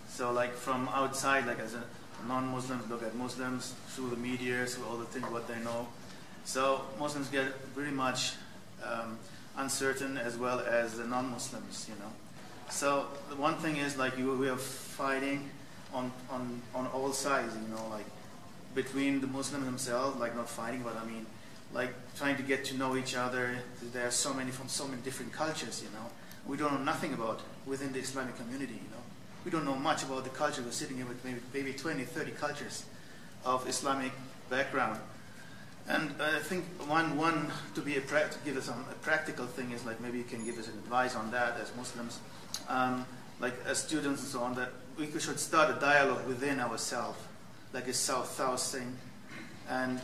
So, like from outside, like as a non-Muslim, look at Muslims through the media, through all the things what they know. So Muslims get very much uncertain as well as the non-Muslims, So the one thing is like we are fighting on all sides, like between the Muslims themselves, like not fighting, but I mean, like trying to get to know each other. There are so many from so many different cultures, We don't know nothing about within the Islamic community, We don't know much about the culture. We're sitting here with maybe 20, 30 cultures of Islamic background. And I think one to give us a practical thing is like maybe you can give us an advice on that as Muslims, like as students and so on, that we should start a dialogue within ourselves, like a South-South thing, and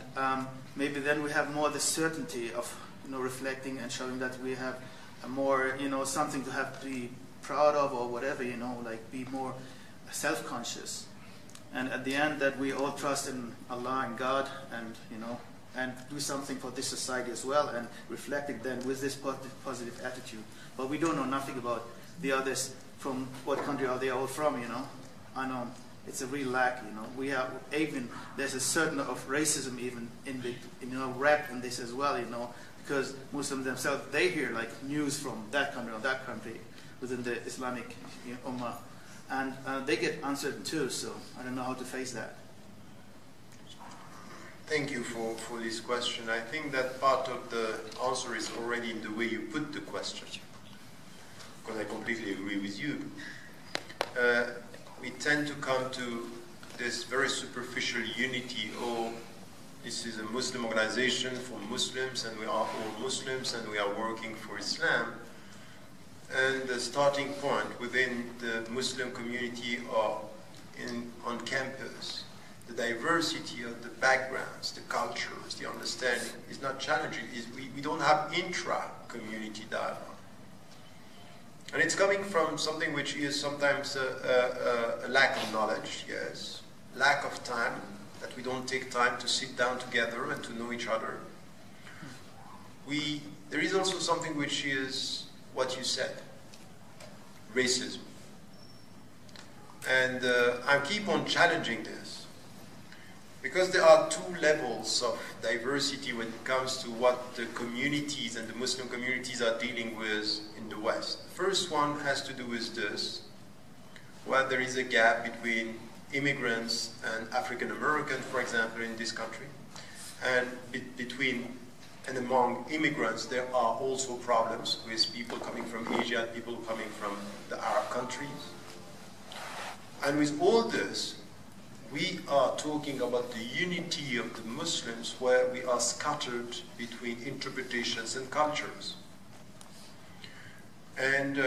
maybe then we have more the certainty of reflecting and showing that we have a more something to have to be proud of or whatever, like be more self-conscious, and at the end that we all trust in Allah and God, and and do something for this society as well, and reflect it then with this positive attitude. But we don't know nothing about the others, from what country are they all from, you know. I know it's a real lack, you know. We have even, there's a certain of racism even in the, you know, wrapped in this as well, you know, because Muslims themselves, they hear like news from that country or that country within the Islamic, you know, Ummah, and they get uncertain too, so I don't know how to face that. Thank you for this question. I think that part of the answer is already in the way you put the question, because I completely agree with you. We tend to come to this very superficial unity, oh, this is a Muslim organization for Muslims, and we are all Muslims, and we are working for Islam. And the starting point within the Muslim community or on campus, the diversity of the backgrounds, the cultures, the understanding is not challenging. We don't have intra-community dialogue. And it's coming from something which is sometimes a lack of knowledge, yes, lack of time, that we don't take time to sit down together and to know each other. There is also something which is what you said, racism. And I keep on challenging this, because there are two levels of diversity when it comes to what the communities and the Muslim communities are dealing with in the West. The first one has to do with this, where there is a gap between immigrants and African Americans, for example, in this country. And between and among immigrants, there are also problems with people coming from Asia and people coming from the Arab countries. And with all this, we are talking about the unity of the Muslims, where we are scattered between interpretations and cultures. And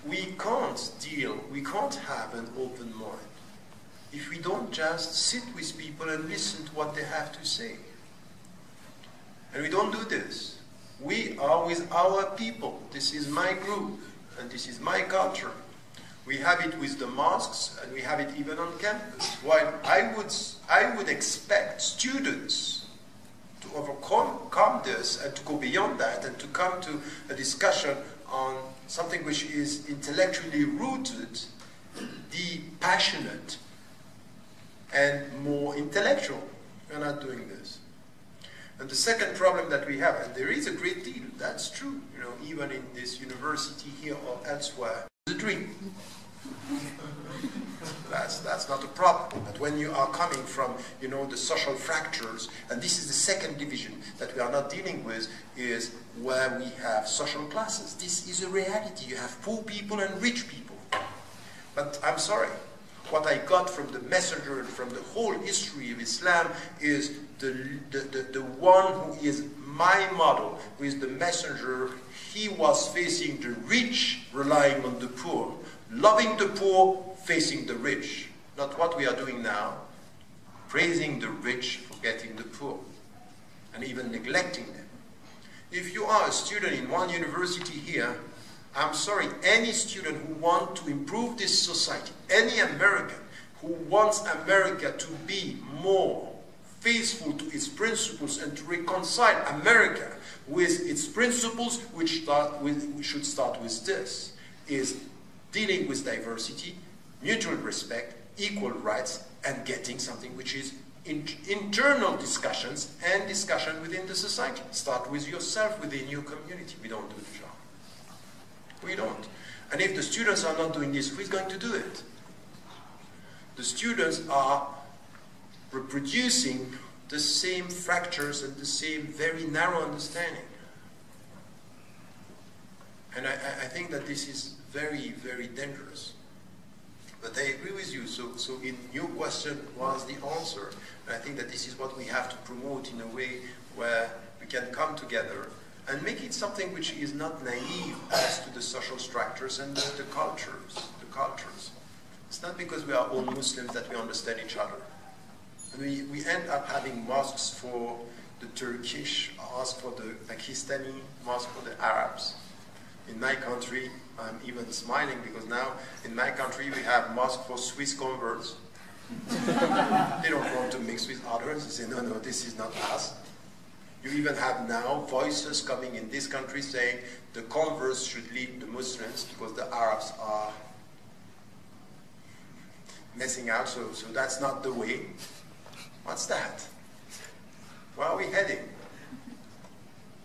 we can't have an open mind if we don't just sit with people and listen to what they have to say. And we don't do this. We are with our people. This is my group, and this is my culture. We have it with the mosques, and we have it even on campus. While I would expect students to overcome this and to go beyond that and to come to a discussion on something which is intellectually rooted, be passionate and more intellectual. We're not doing this. And the second problem that we have, and there is a great deal, that's true, you know, even in this university here or elsewhere, the dream. That's not a problem. But when you are coming from, you know, the social fractures, and this is the second division that we are not dealing with, is where we have social classes. This is a reality. You have poor people and rich people. But I'm sorry, what I got from the messenger and from the whole history of Islam is the one who is my model, who is the messenger. He was facing the rich, relying on the poor, loving the poor, facing the rich. Not what we are doing now, praising the rich, forgetting the poor, and even neglecting them. If you are a student in one university here, I'm sorry, any student who wants to improve this society, any American who wants America to be more faithful to its principles and to reconcile America with its principles, which should start with this, is dealing with diversity, mutual respect, equal rights, and getting something which is internal discussions and discussion within the society. Start with yourself within your community. We don't do the job. We don't. And if the students are not doing this, who is going to do it? The students are reproducing the same fractures and the same very narrow understanding. And I think that this is very, very dangerous. But I agree with you. So in your question was the answer. And I think that this is what we have to promote in a way where we can come together and make it something which is not naive as to the social structures and the cultures. It's not because we are all Muslims that we understand each other. And we end up having mosques for the Turkish, mosque for the Pakistani, mosque for the Arabs. In my country, I'm even smiling because now in my country we have mosque for Swiss converts. They don't want to mix with others. They say, no, this is not us. You even have now voices coming in this country saying the converts should lead the Muslims because the Arabs are messing out, so that's not the way. What's that? Where are we heading?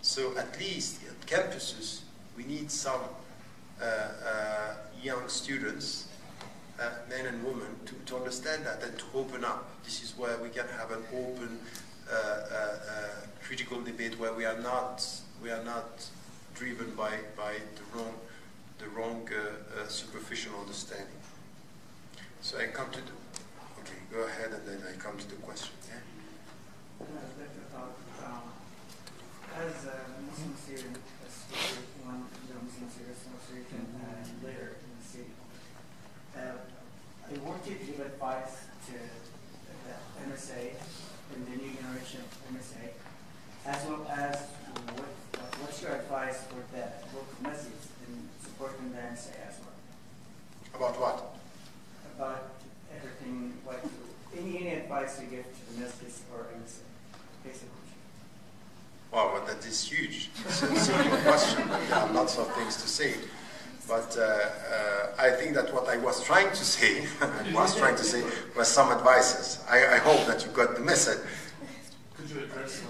So at least at campuses, we need some young students, men and women, to understand that and to open up. This is where we can have an open, critical debate where we are not driven by the wrong superficial understanding. So I come to the, okay, go ahead, and then I come to the question. Yeah? As a Muslim student, especially one of the Muslim students association later in the city, I want you to give advice to the MSA and the new generation of MSA, as well as what's your advice for the local messages in supporting the MSA as well? About what? About everything, like any advice you give to the messages or MSA, basically. Wow, but that is huge. It's a simple question, but there are lots of things to say. But I think that what I was trying to say, was some advices. I hope that you got the message. Could you address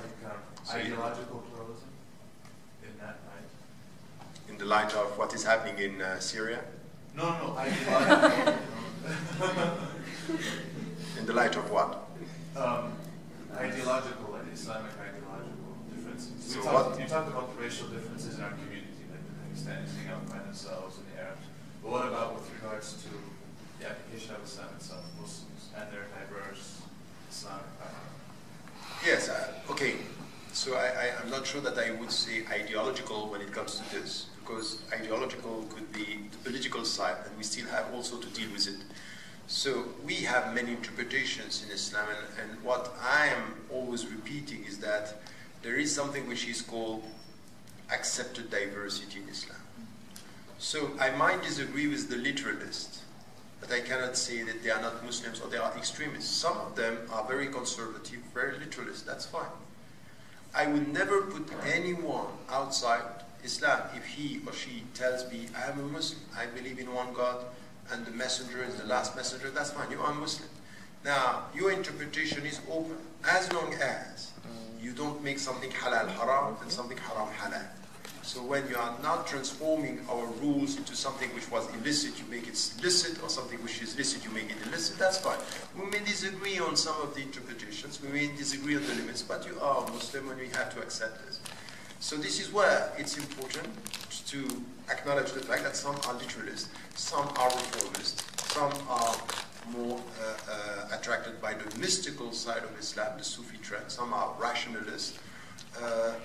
ideological pluralism in that light? In the light of what is happening in Syria? No, ideological. In the light of what? Ideological, like Islamic ideological differences. So you talked about the racial differences in our community, like the Pakistanis staying out by themselves and the Arabs. But what about with regards to the application of Islam itself, Muslims and their diverse Islamic background? Yes, okay. So I'm not sure that I would say ideological when it comes to this, because ideological could be the political side, and we still have also to deal with it. So we have many interpretations in Islam, and what I am always repeating is that there is something which is called accepted diversity in Islam. So I might disagree with the literalist, but I cannot say that they are not Muslims or they are extremists. Some of them are very conservative, very literalist, that's fine. I would never put anyone outside Islam if he or she tells me, I am a Muslim, I believe in one God, and the messenger is the last messenger, that's fine, you are a Muslim. Now, your interpretation is open, as long as you don't make something halal haram and something haram halal. So when you are not transforming our rules into something which was illicit, you make it licit, or something which is licit, you make it illicit, that's fine. We may disagree on some of the interpretations, we may disagree on the limits, but you are a Muslim and we have to accept this. So this is where it's important to acknowledge the fact that some are literalists, some are reformists, some are more attracted by the mystical side of Islam, the Sufi trend, some are rationalists,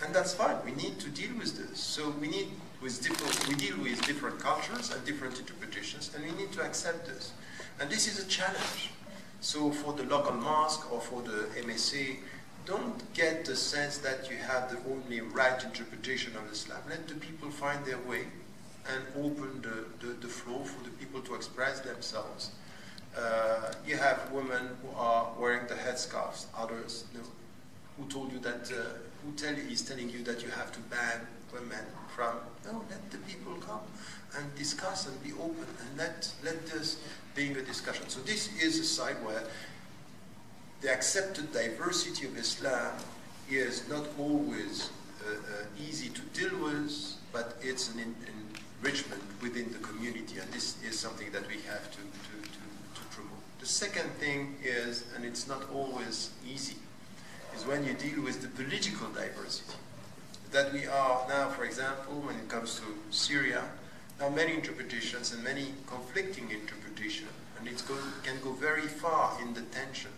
and that's fine. We need to deal with this. So we deal with different cultures and different interpretations, and we need to accept this. And this is a challenge. So for the local mosque or for the MSA, don't get the sense that you have the only right interpretation of Islam. Let the people find their way and open the floor for the people to express themselves. You have women who are wearing the headscarves, others no. Who told you that, is telling you that you have to ban women from, no, let the people come and discuss and be open and let this being a discussion. So this is a side where the accepted diversity of Islam is not always easy to deal with, but it's an enrichment within the community, and this is something that we have to promote. The second thing is, and it's not always easy, is when you deal with the political diversity. That we are now, for example, when it comes to Syria, now many interpretations and many conflicting interpretations, and it can go very far in the tension.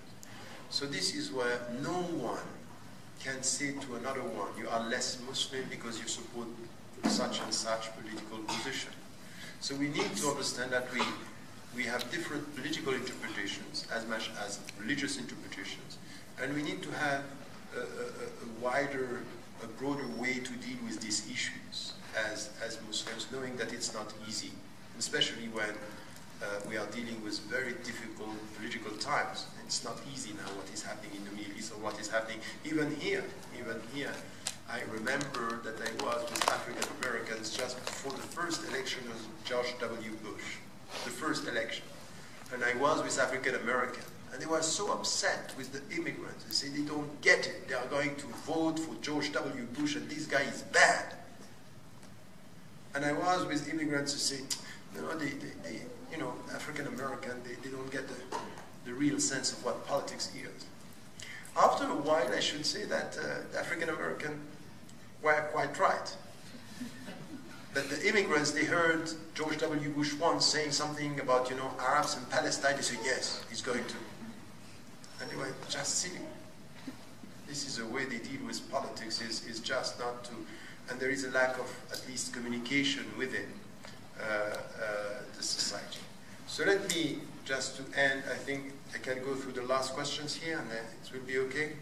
So this is where no one can say to another one, you are less Muslim because you support such and such political position. So we need to understand that we have different political interpretations as much as religious interpretations, and we need to have a broader way to deal with these issues as Muslims, knowing that it's not easy, especially when we are dealing with very difficult political times. It's not easy now what is happening in the Middle East or what is happening even here. Even here, I remember that I was with African Americans just before the first election of George W. Bush, the first election. And I was with African Americans. And they were so upset with the immigrants. They say they don't get it. They are going to vote for George W. Bush and this guy is bad. And I was with immigrants who say, African American, they don't get the real sense of what politics is. After a while, I should say that the African American were quite right. That the immigrants, they heard George W. Bush once saying something about, Arabs and Palestine. They said, yes, he's going to. And they were just silly. This is the way they deal with politics, is just not to, and there is a lack of at least communication within the society. So let me, just to end, I think I can go through the last questions here and then it will be okay.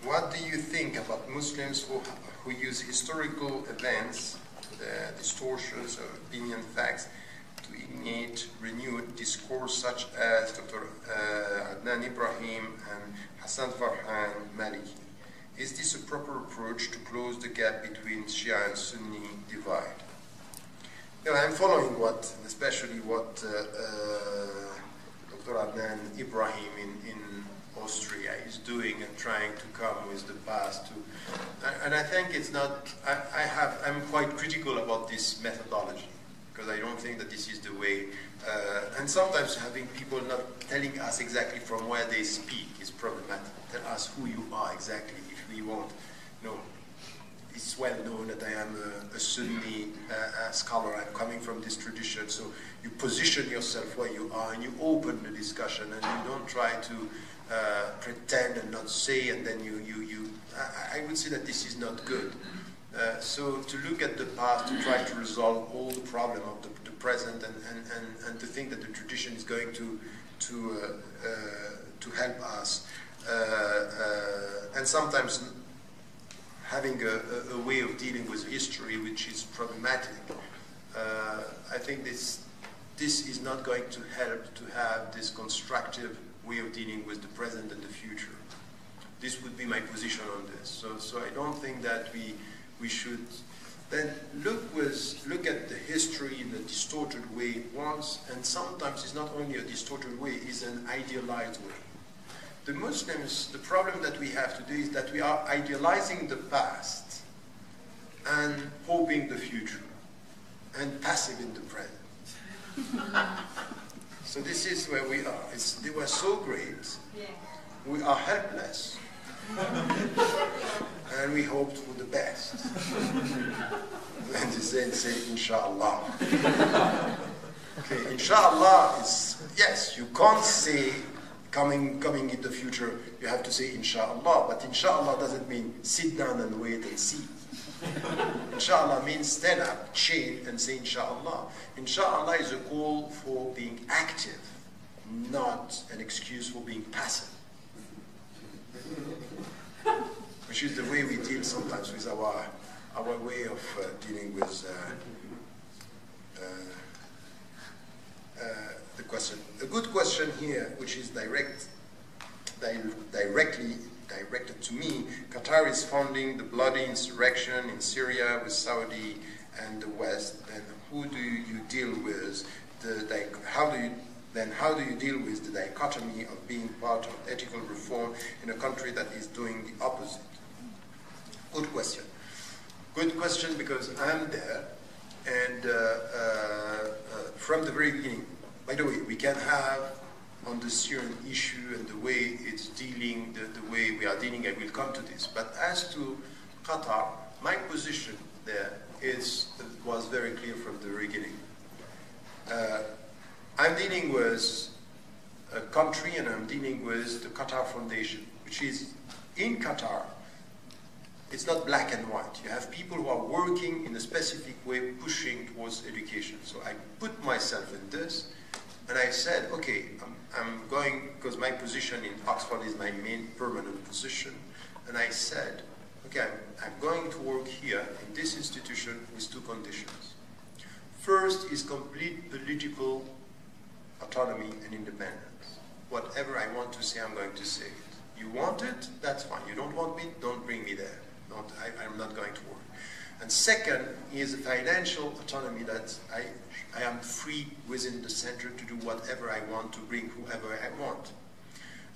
What do you think about Muslims who use historical events, distortions of opinion facts, to ignite renewed discourse such as Dr. Adnan Ibrahim and Hassan Farhan Maliki? Is this a proper approach to close the gap between Shia and Sunni divide? I'm following what, especially what Dr. Adnan Ibrahim in Austria is doing and trying to come with the past to, and I think it's not, I'm quite critical about this methodology because I don't think that this is the way, and sometimes having people not telling us exactly from where they speak is problematic. Tell us who you are exactly if we want. It's well known that I am a Sunni scholar. I'm coming from this tradition. So you position yourself where you are and you open the discussion and you don't try to pretend and not say, and then I would say that this is not good. So to look at the past, to try to resolve all the problem of the present and to think that the tradition is going to help us. And sometimes having a way of dealing with history which is problematic. I think this is not going to help to have this constructive way of dealing with the present and the future. This would be my position on this. So I don't think that we should then look at the history in a distorted way once, and sometimes it's not only a distorted way, it's an idealized way. The Muslims, the problem that we have today is that we are idealizing the past and hoping the future and passive in the present. So this is where we are. They were so great, we are helpless, and we hoped for the best. And they say, inshallah. Okay, inshallah is, yes, you can't say coming in the future, you have to say inshallah, but inshallah doesn't mean sit down and wait and see. Inshallah means stand up, chill, and say inshallah. Inshallah is a call for being active, not an excuse for being passive. Which is the way we deal sometimes with our way of dealing with the question. A good question here, which is directly directed to me. Qatar is funding the bloody insurrection in Syria with Saudi and the West. Then who do you deal with? How do you deal with the dichotomy of being part of ethical reform in a country that is doing the opposite? Good question. Good question, because I'm there, and from the very beginning. By the way, we can have on the Syrian issue and the way it's dealing, the way we are dealing, I will come to this. But as to Qatar, my position there was very clear from the beginning. I'm dealing with a country and I'm dealing with the Qatar Foundation, which is in Qatar. It's not black and white. You have people who are working in a specific way, pushing towards education. So I put myself in this, and I said, okay, I'm going, because my position in Oxford is my main permanent position, and I said, okay, I'm going to work here in this institution with two conditions. First is complete political autonomy and independence. Whatever I want to say, I'm going to say it. You want it? That's fine. You don't want me? Don't bring me there. I'm not going to work. And second is financial autonomy, that I am free within the center to do whatever I want, to bring whoever I want.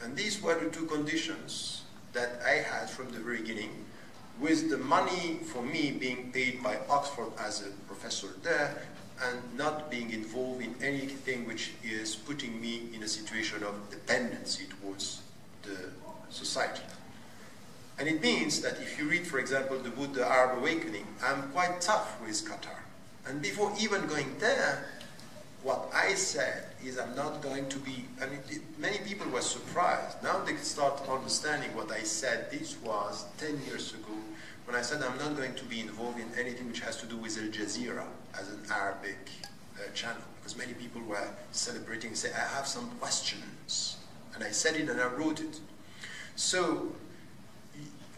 And these were the two conditions that I had from the very beginning, with the money for me being paid by Oxford as a professor there, and not being involved in anything which is putting me in a situation of dependency towards the society. And it means that if you read, for example, the book The Arab Awakening, I'm quite tough with Qatar. And before even going there, what I said is I'm not going to be, many people were surprised. Now they start understanding what I said. This was 10 years ago, when I said I'm not going to be involved in anything which has to do with Al Jazeera as an Arabic channel. Because many people were celebrating and say, I have some questions. And I said it and I wrote it. So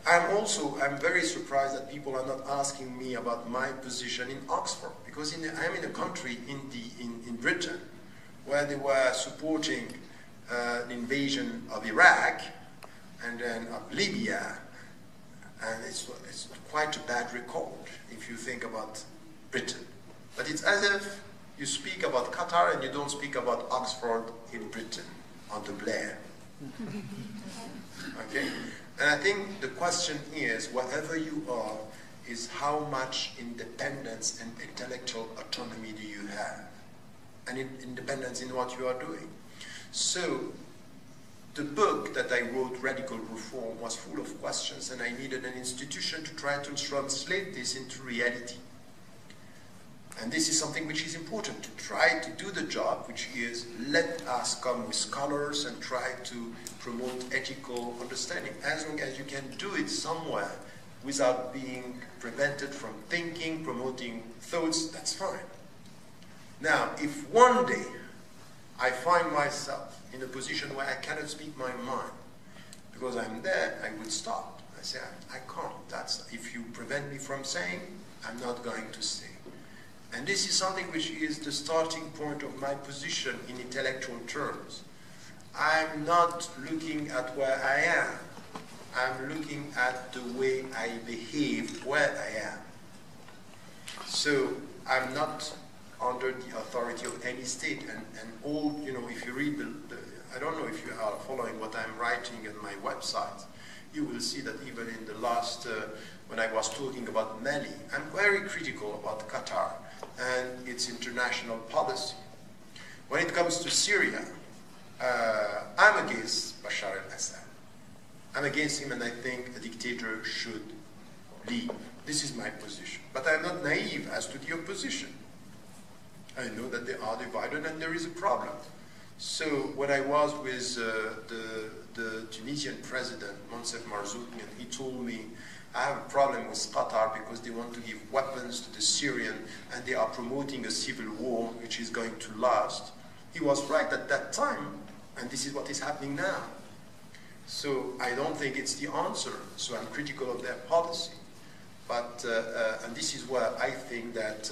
I'm very surprised that people are not asking me about my position in Oxford, because I'm in a country in Britain where they were supporting the invasion of Iraq and then of Libya, and it's quite a bad record if you think about Britain. But it's as if you speak about Qatar and you don't speak about Oxford in Britain under Blair. Okay? And I think the question is, wherever you are, is how much independence and intellectual autonomy do you have? And independence in what you are doing. So, the book that I wrote, Radical Reform, was full of questions, and I needed an institution to try to translate this into reality. And this is something which is important, to try to do the job, which is let us come with scholars and try to promote ethical understanding. As long as you can do it somewhere without being prevented from thinking, promoting thoughts, that's fine. Now, if one day I find myself in a position where I cannot speak my mind because I'm there, I would stop. I say, I can't. If you prevent me from saying, I'm not going to say. And this is something which is the starting point of my position in intellectual terms. I'm not looking at where I am. I'm looking at the way I behave where I am. So I'm not under the authority of any state. And all, if you read I don't know if you are following what I'm writing on my website, you will see that even in the last, when I was talking about Mali, I'm very critical about Qatar and its international policy. When it comes to Syria, I'm against Bashar al-Assad. I'm against him, and I think a dictator should leave. This is my position. But I'm not naive as to the opposition. I know that they are divided and there is a problem. So when I was with the Tunisian president, Monsef Marzouki, and he told me, I have a problem with Qatar because they want to give weapons to the Syrian and they are promoting a civil war which is going to last. He was right at that time, and this is what is happening now. So I don't think it's the answer. So I'm critical of their policy. But, and this is where I think that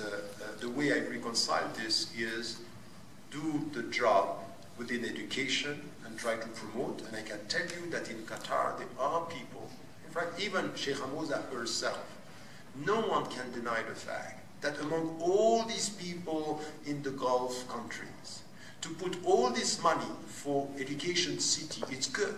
the way I reconcile this is do the job within education and try to promote. And I can tell you that in Qatar there are people, in fact even Sheikh Hamouza herself, no one can deny the fact that among all these people in the Gulf countries, to put all this money for education city, it's good.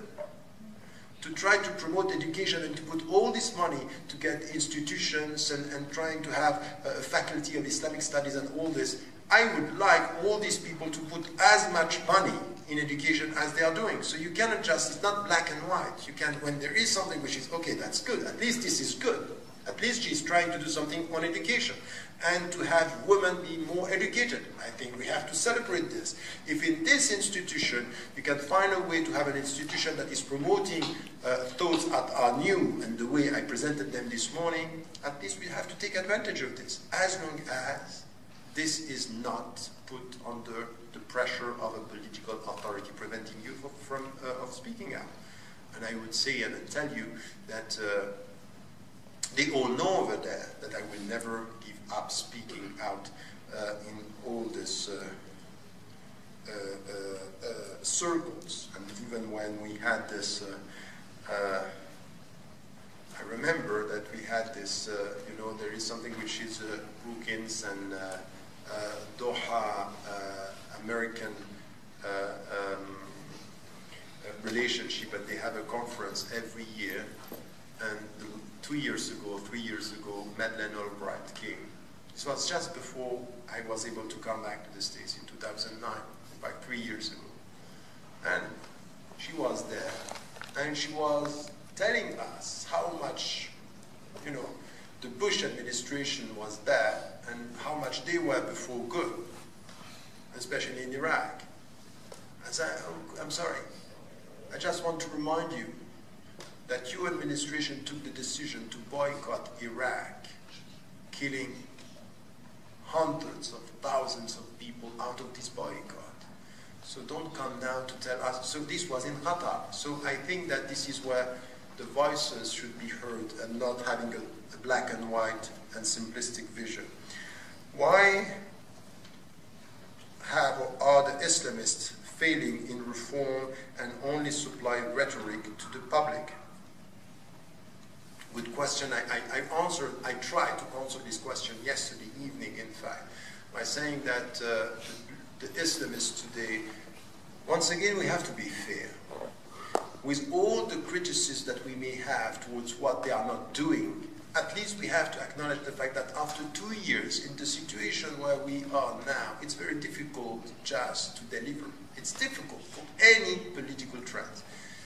To try to promote education and to put all this money to get institutions and trying to have a faculty of Islamic studies and all this, I would like all these people to put as much money in education as they are doing. So you cannot just, it's not black and white. You can, when there is something which is, okay, that's good, at least this is good. At least she's trying to do something on education. And to have women be more educated. I think we have to celebrate this. If in this institution, you can find a way to have an institution that is promoting thoughts that are new and the way I presented them this morning, at least we have to take advantage of this, as long as this is not put under the pressure of a political authority preventing you from speaking out. And I would say and tell you that they all know over there that I will never give up speaking out in all these circles. And even when we had this, I remember that we had this, you know, there is something which is Brookings and Doha American relationship, and they have a conference every year. And 2 years ago, 3 years ago, Madeleine Albright came. This was just before I was able to come back to the States in 2009, about 3 years ago. And she was there, and she was telling us how much, you know, the Bush administration was bad and how much they were before good, especially in Iraq. I said, oh, I'm sorry, I just want to remind you that your administration took the decision to boycott Iraq, killing hundreds of thousands of people out of this boycott. So don't come now to tell us. So this was in Qatar. So I think that this is where the voices should be heard and not having a black and white and simplistic vision. Why are the Islamists failing in reform and only supply rhetoric to the public? Good question. I tried to answer this question yesterday evening, in fact, by saying that the Islamists today, once again, we have to be fair. With all the criticism that we may have towards what they are not doing, at least we have to acknowledge the fact that after 2 years, in the situation where we are now, it's very difficult just to deliver. It's difficult for any political trend.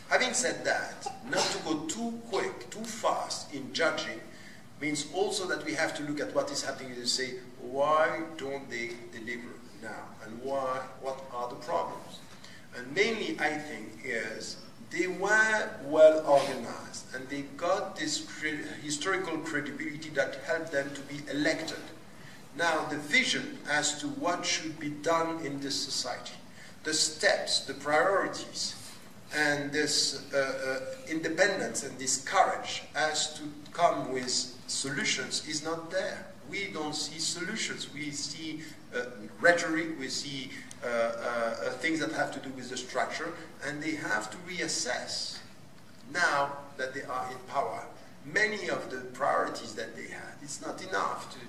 Having said that, not to go too quick, too fast in judging, means also that we have to look at what is happening and say, why don't they deliver now? And why? What are the problems? And mainly, I think, is they were well organized and they got this historical credibility that helped them to be elected. Now, the vision as to what should be done in this society, the steps, the priorities, and this independence and this courage as to come with solutions is not there. We don't see solutions. We see rhetoric, we see things that have to do with the structure, and they have to reassess now that they are in power. Many of the priorities that they had, it's not enough to,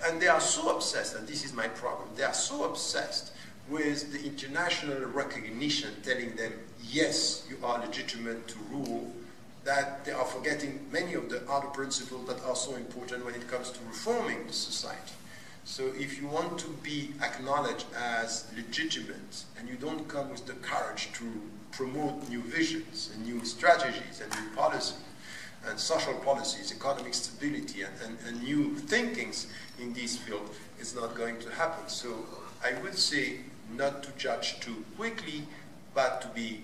and they are so obsessed, and this is my problem, they are so obsessed with the international recognition telling them, yes, you are legitimate to rule, that they are forgetting many of the other principles that are so important when it comes to reforming the society. So if you want to be acknowledged as legitimate and you don't come with the courage to promote new visions and new strategies and new policies and social policies, economic stability and new thinkings in this field, it's not going to happen. So I would say not to judge too quickly, but to be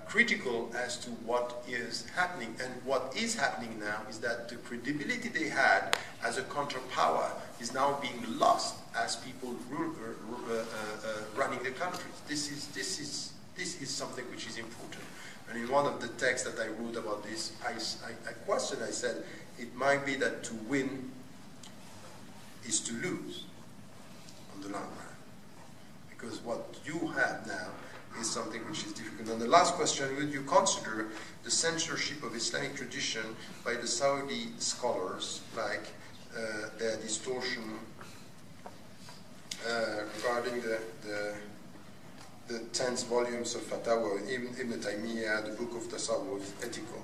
critical as to what is happening. And what is happening now is that the credibility they had as a counterpower is now being lost as people running the countries. This is something which is important. And in one of the texts that I wrote about this, I questioned, I said, it might be that to win is to lose on the long run. Because what you have now is something which is difficult. And the last question, would you consider the censorship of Islamic tradition by the Saudi scholars, like their distortion regarding the 10th volumes of Fatawa, Ibn Taymiyyah, the book of Tasawwuf, ethical?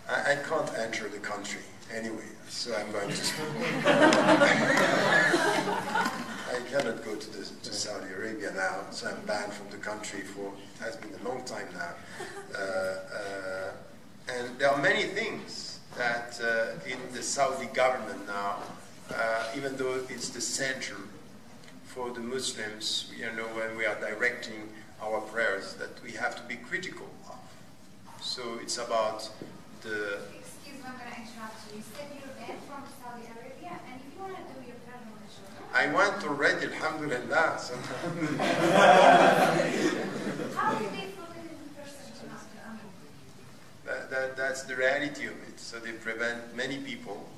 I can't enter the country anyway, so I'm going to speak. I cannot go to Saudi Arabia now, so I'm banned from the country for, it has been a long time now. And there are many things that in the Saudi government now, even though it's the center for the Muslims, you know, when we are directing our prayers, that we have to be critical of. So it's about the... Excuse me, I'm going to interrupt you. You said you're banned from Saudi Arabia, and if you want to do your prayer on the shoulder... I went already, alhamdulillah. So how do they forbid a person to not do? that's the reality of it. So they prevent many people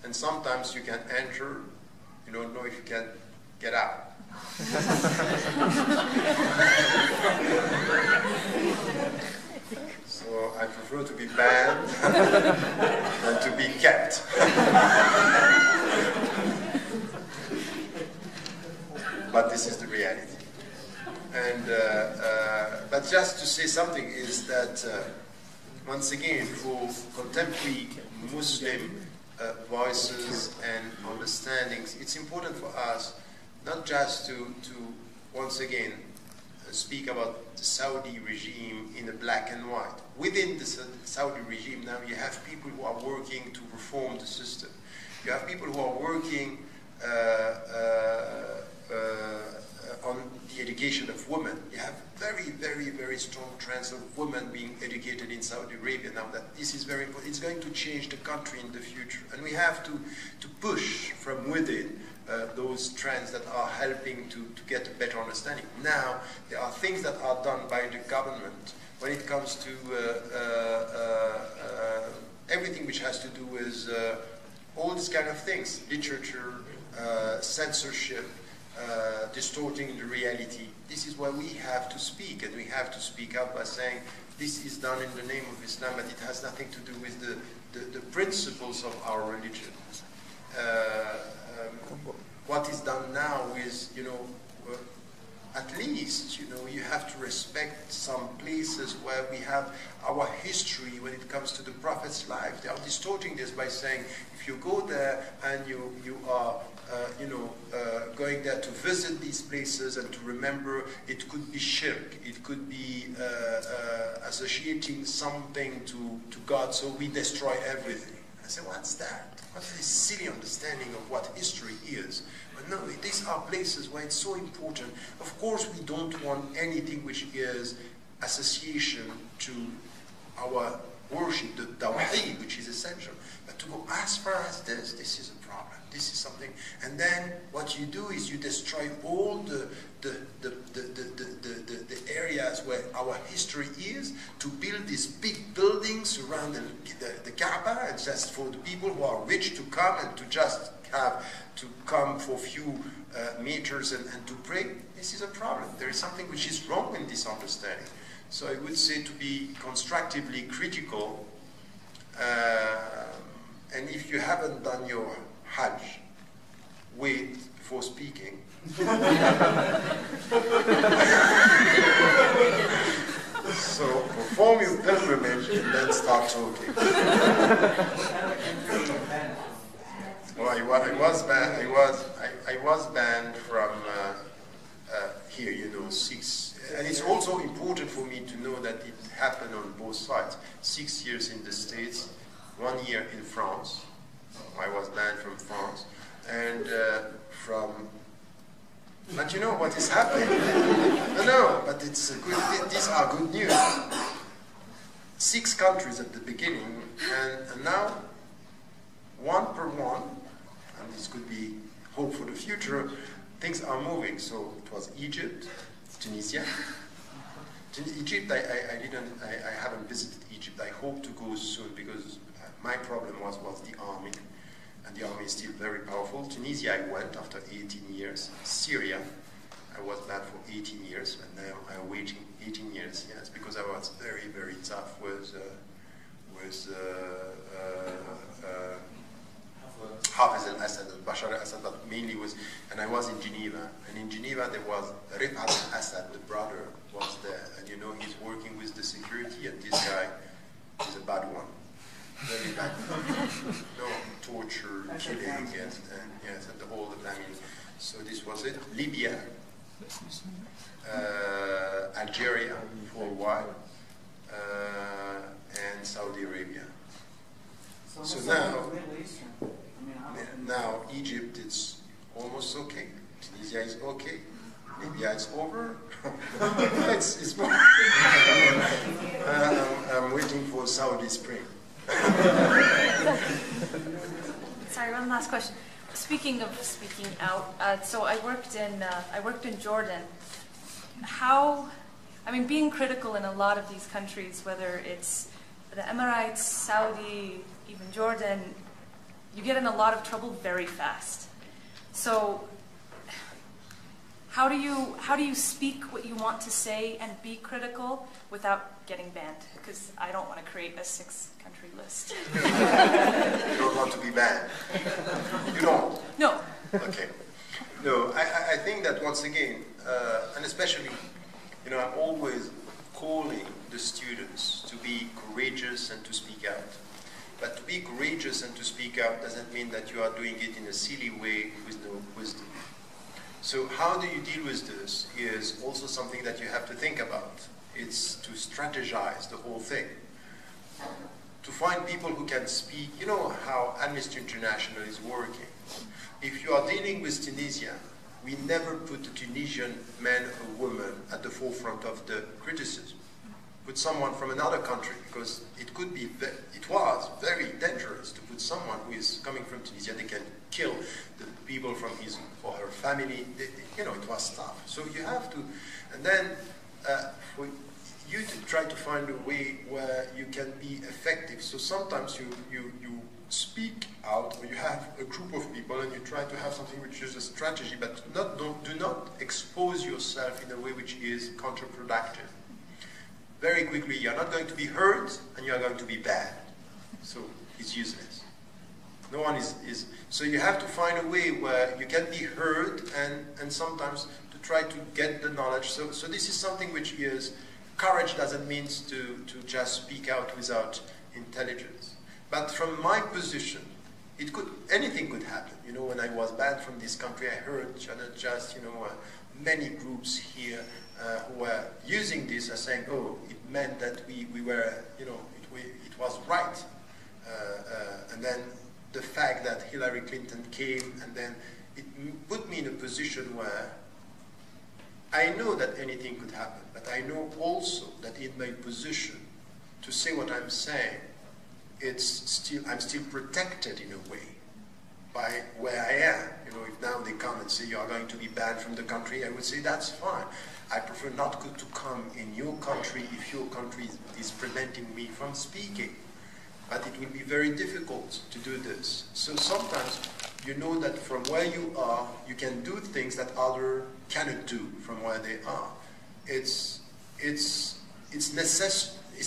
and sometimes you can enter, you don't know if you can get out. So I prefer to be banned than to be kept. But this is the reality. And but just to say something is that once again, for contemporary Muslim voices and understandings, it's important for us not just to once again speak about the Saudi regime in a black and white. Within the Saudi regime now you have people who are working to reform the system. You have people who are working on the education of women. You have very, very, very strong trends of women being educated in Saudi Arabia now. That this is very important. It's going to change the country in the future. And we have to push from within those trends that are helping to get a better understanding. Now, there are things that are done by the government when it comes to everything which has to do with all these kind of things, literature, censorship, distorting the reality. This is why we have to speak, and we have to speak up by saying this is done in the name of Islam, but it has nothing to do with the principles of our religion. What is done now is, you know, at least, you know, you have to respect some places where we have our history when it comes to the Prophet's life. They are distorting this by saying, if you go there and you are, going there to visit these places and to remember, it could be shirk, it could be associating something to God, so we destroy everything. I say, what's that? What's this silly understanding of what history is? But no, these are places where it's so important. Of course, we don't want anything which is association to our worship, the tawheed, which is essential. But to go as far as this is a problem. This is something. And then what you do is you destroy all the areas where our history is, to build these big buildings around the Kaaba, and just for the people who are rich to come and to just have to come for a few meters and to pray. This is a problem. There is something which is wrong in this understanding. So I would say to be constructively critical, and if you haven't done your Hajj, wait before speaking. So perform your pilgrimage and then start talking. Well, I was banned from here, you know, 6. And it's also important for me to know that it happened on both sides. 6 years in the States, 1 year in France. I was banned from France, and but you know what is happening? No, but it's a good. These are good news. 6 countries at the beginning, and now 1 per 1, and this could be hope for the future. Things are moving. So it was Egypt, Tunisia. Egypt, I haven't visited Egypt. I hope to go soon because my problem was the army, and the army is still very powerful. Tunisia, I went after 18 years. Syria, I was banned for 18 years, and now I'm waiting 18 years. Yes, because I was very, very tough with Hafiz al-Assad, Bashar al-Assad, but mainly and I was in Geneva, and in Geneva there was Rifat al-Assad, the brother, was there, and you know he's working with the security, and this guy is a bad one. Very bad. No, torture, killing, and yes, and all the family. So this was it. Libya, Algeria for a while, and Saudi Arabia. So now Egypt is almost okay. Tunisia is okay. Libya is over. it's more. I'm waiting for Saudi Spring. Sorry, one last question. Speaking of speaking out, so I worked in Jordan. Being critical in a lot of these countries, whether it's the Emirates, Saudi, even Jordan, you get in a lot of trouble very fast. So how do you speak what you want to say and be critical without getting banned? Because I don't want to create a 6-country list. You don't want to be banned. You don't? No. Okay. No, I think that once again, and especially, I'm always calling the students to be courageous and to speak out. But to be courageous and to speak out doesn't mean that you are doing it in a silly way with no wisdom. So how do you deal with this is also something that you have to think about. It's to strategize the whole thing. To find people who can speak. You know how Amnesty International is working. If you are dealing with Tunisia, we never put the Tunisian man or woman at the forefront of the criticism. Put someone from another country, because it was very dangerous to put someone who is coming from Tunisia. They can kill the people from his or her family. It was tough. So you have to, and then for you to try to find a way where you can be effective. So sometimes you speak out, or you have a group of people and you try to have something which is a strategy, but do not expose yourself in a way which is counterproductive. Very quickly, you're not going to be heard and you're going to be bad. So it's useless. No one is so you have to find a way where you can be heard and sometimes to try to get the knowledge. So this is something which is, courage doesn't mean to just speak out without intelligence. But from my position, anything could happen. When I was banned from this country, I heard just many groups here who were using this as saying, oh, it meant that we were, it was right. And then the fact that Hillary Clinton came, and then it put me in a position where I know that anything could happen, but I know also that in my position to say what I'm saying, I'm still protected in a way by where I am. If now they come and say you are going to be banned from the country, I would say that's fine. I prefer not to come in your country if your country is preventing me from speaking. But it will be very difficult to do this. So sometimes you know that from where you are, you can do things that others cannot do from where they are. It's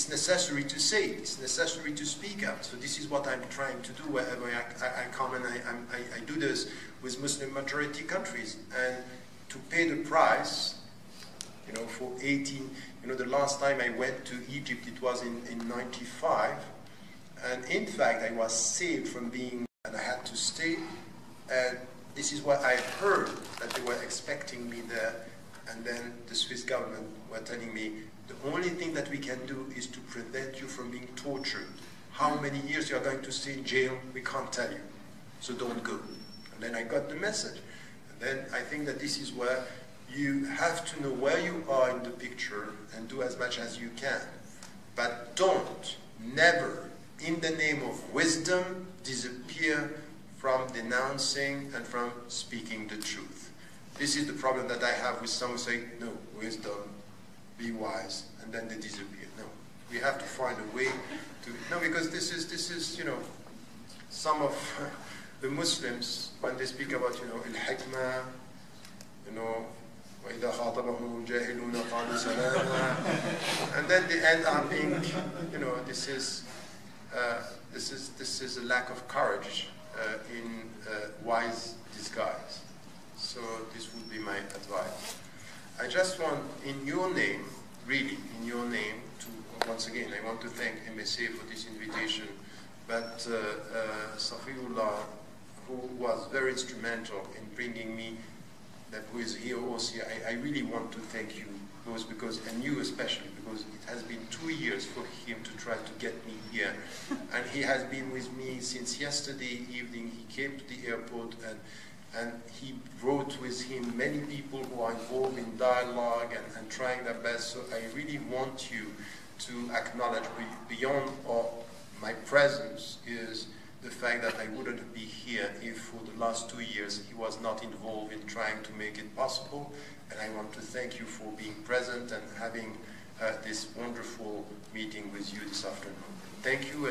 necessary to say it. It's necessary to speak out. So this is what I'm trying to do wherever I come, and I do this with Muslim majority countries. And to pay the price, for 18, the last time I went to Egypt, it was in 95. And in fact, I was saved from being, and I had to stay. And this is what I heard, that they were expecting me there. And then the Swiss government were telling me, the only thing that we can do is to prevent you from being tortured. How many years you are going to stay in jail, we can't tell you. So don't go. And then I got the message. And then I think that this is where you have to know where you are in the picture and do as much as you can. But don't, never, in the name of wisdom, disappear from denouncing and from speaking the truth. This is the problem that I have with some who say, no, wisdom, be wise, and then they disappear. No, we have to find a way to, no, because this is, some of the Muslims, when they speak about, al-hikmah, وَإِذَا خَاطَبَهُمُ الْجَاهِلُونَ قَالُوا سَلَامًا, and then they end up being, this is a lack of courage in wise disguise. So this would be my advice. I just want, in your name, really, in your name, to, once again, I want to thank MSA for this invitation, but Safiullah, who was very instrumental in bringing me, who is here also, I really want to thank you, both because, and you especially, because it has been 2 years for him to try to get me here. And he has been with me since yesterday evening. He came to the airport and he brought with him many people who are involved in dialogue and trying their best. So I really want you to acknowledge beyond my presence is the fact that I wouldn't be here if for the last 2 years he was not involved in trying to make it possible. And I want to thank you for being present and having this wonderful meeting with you this afternoon. Thank you.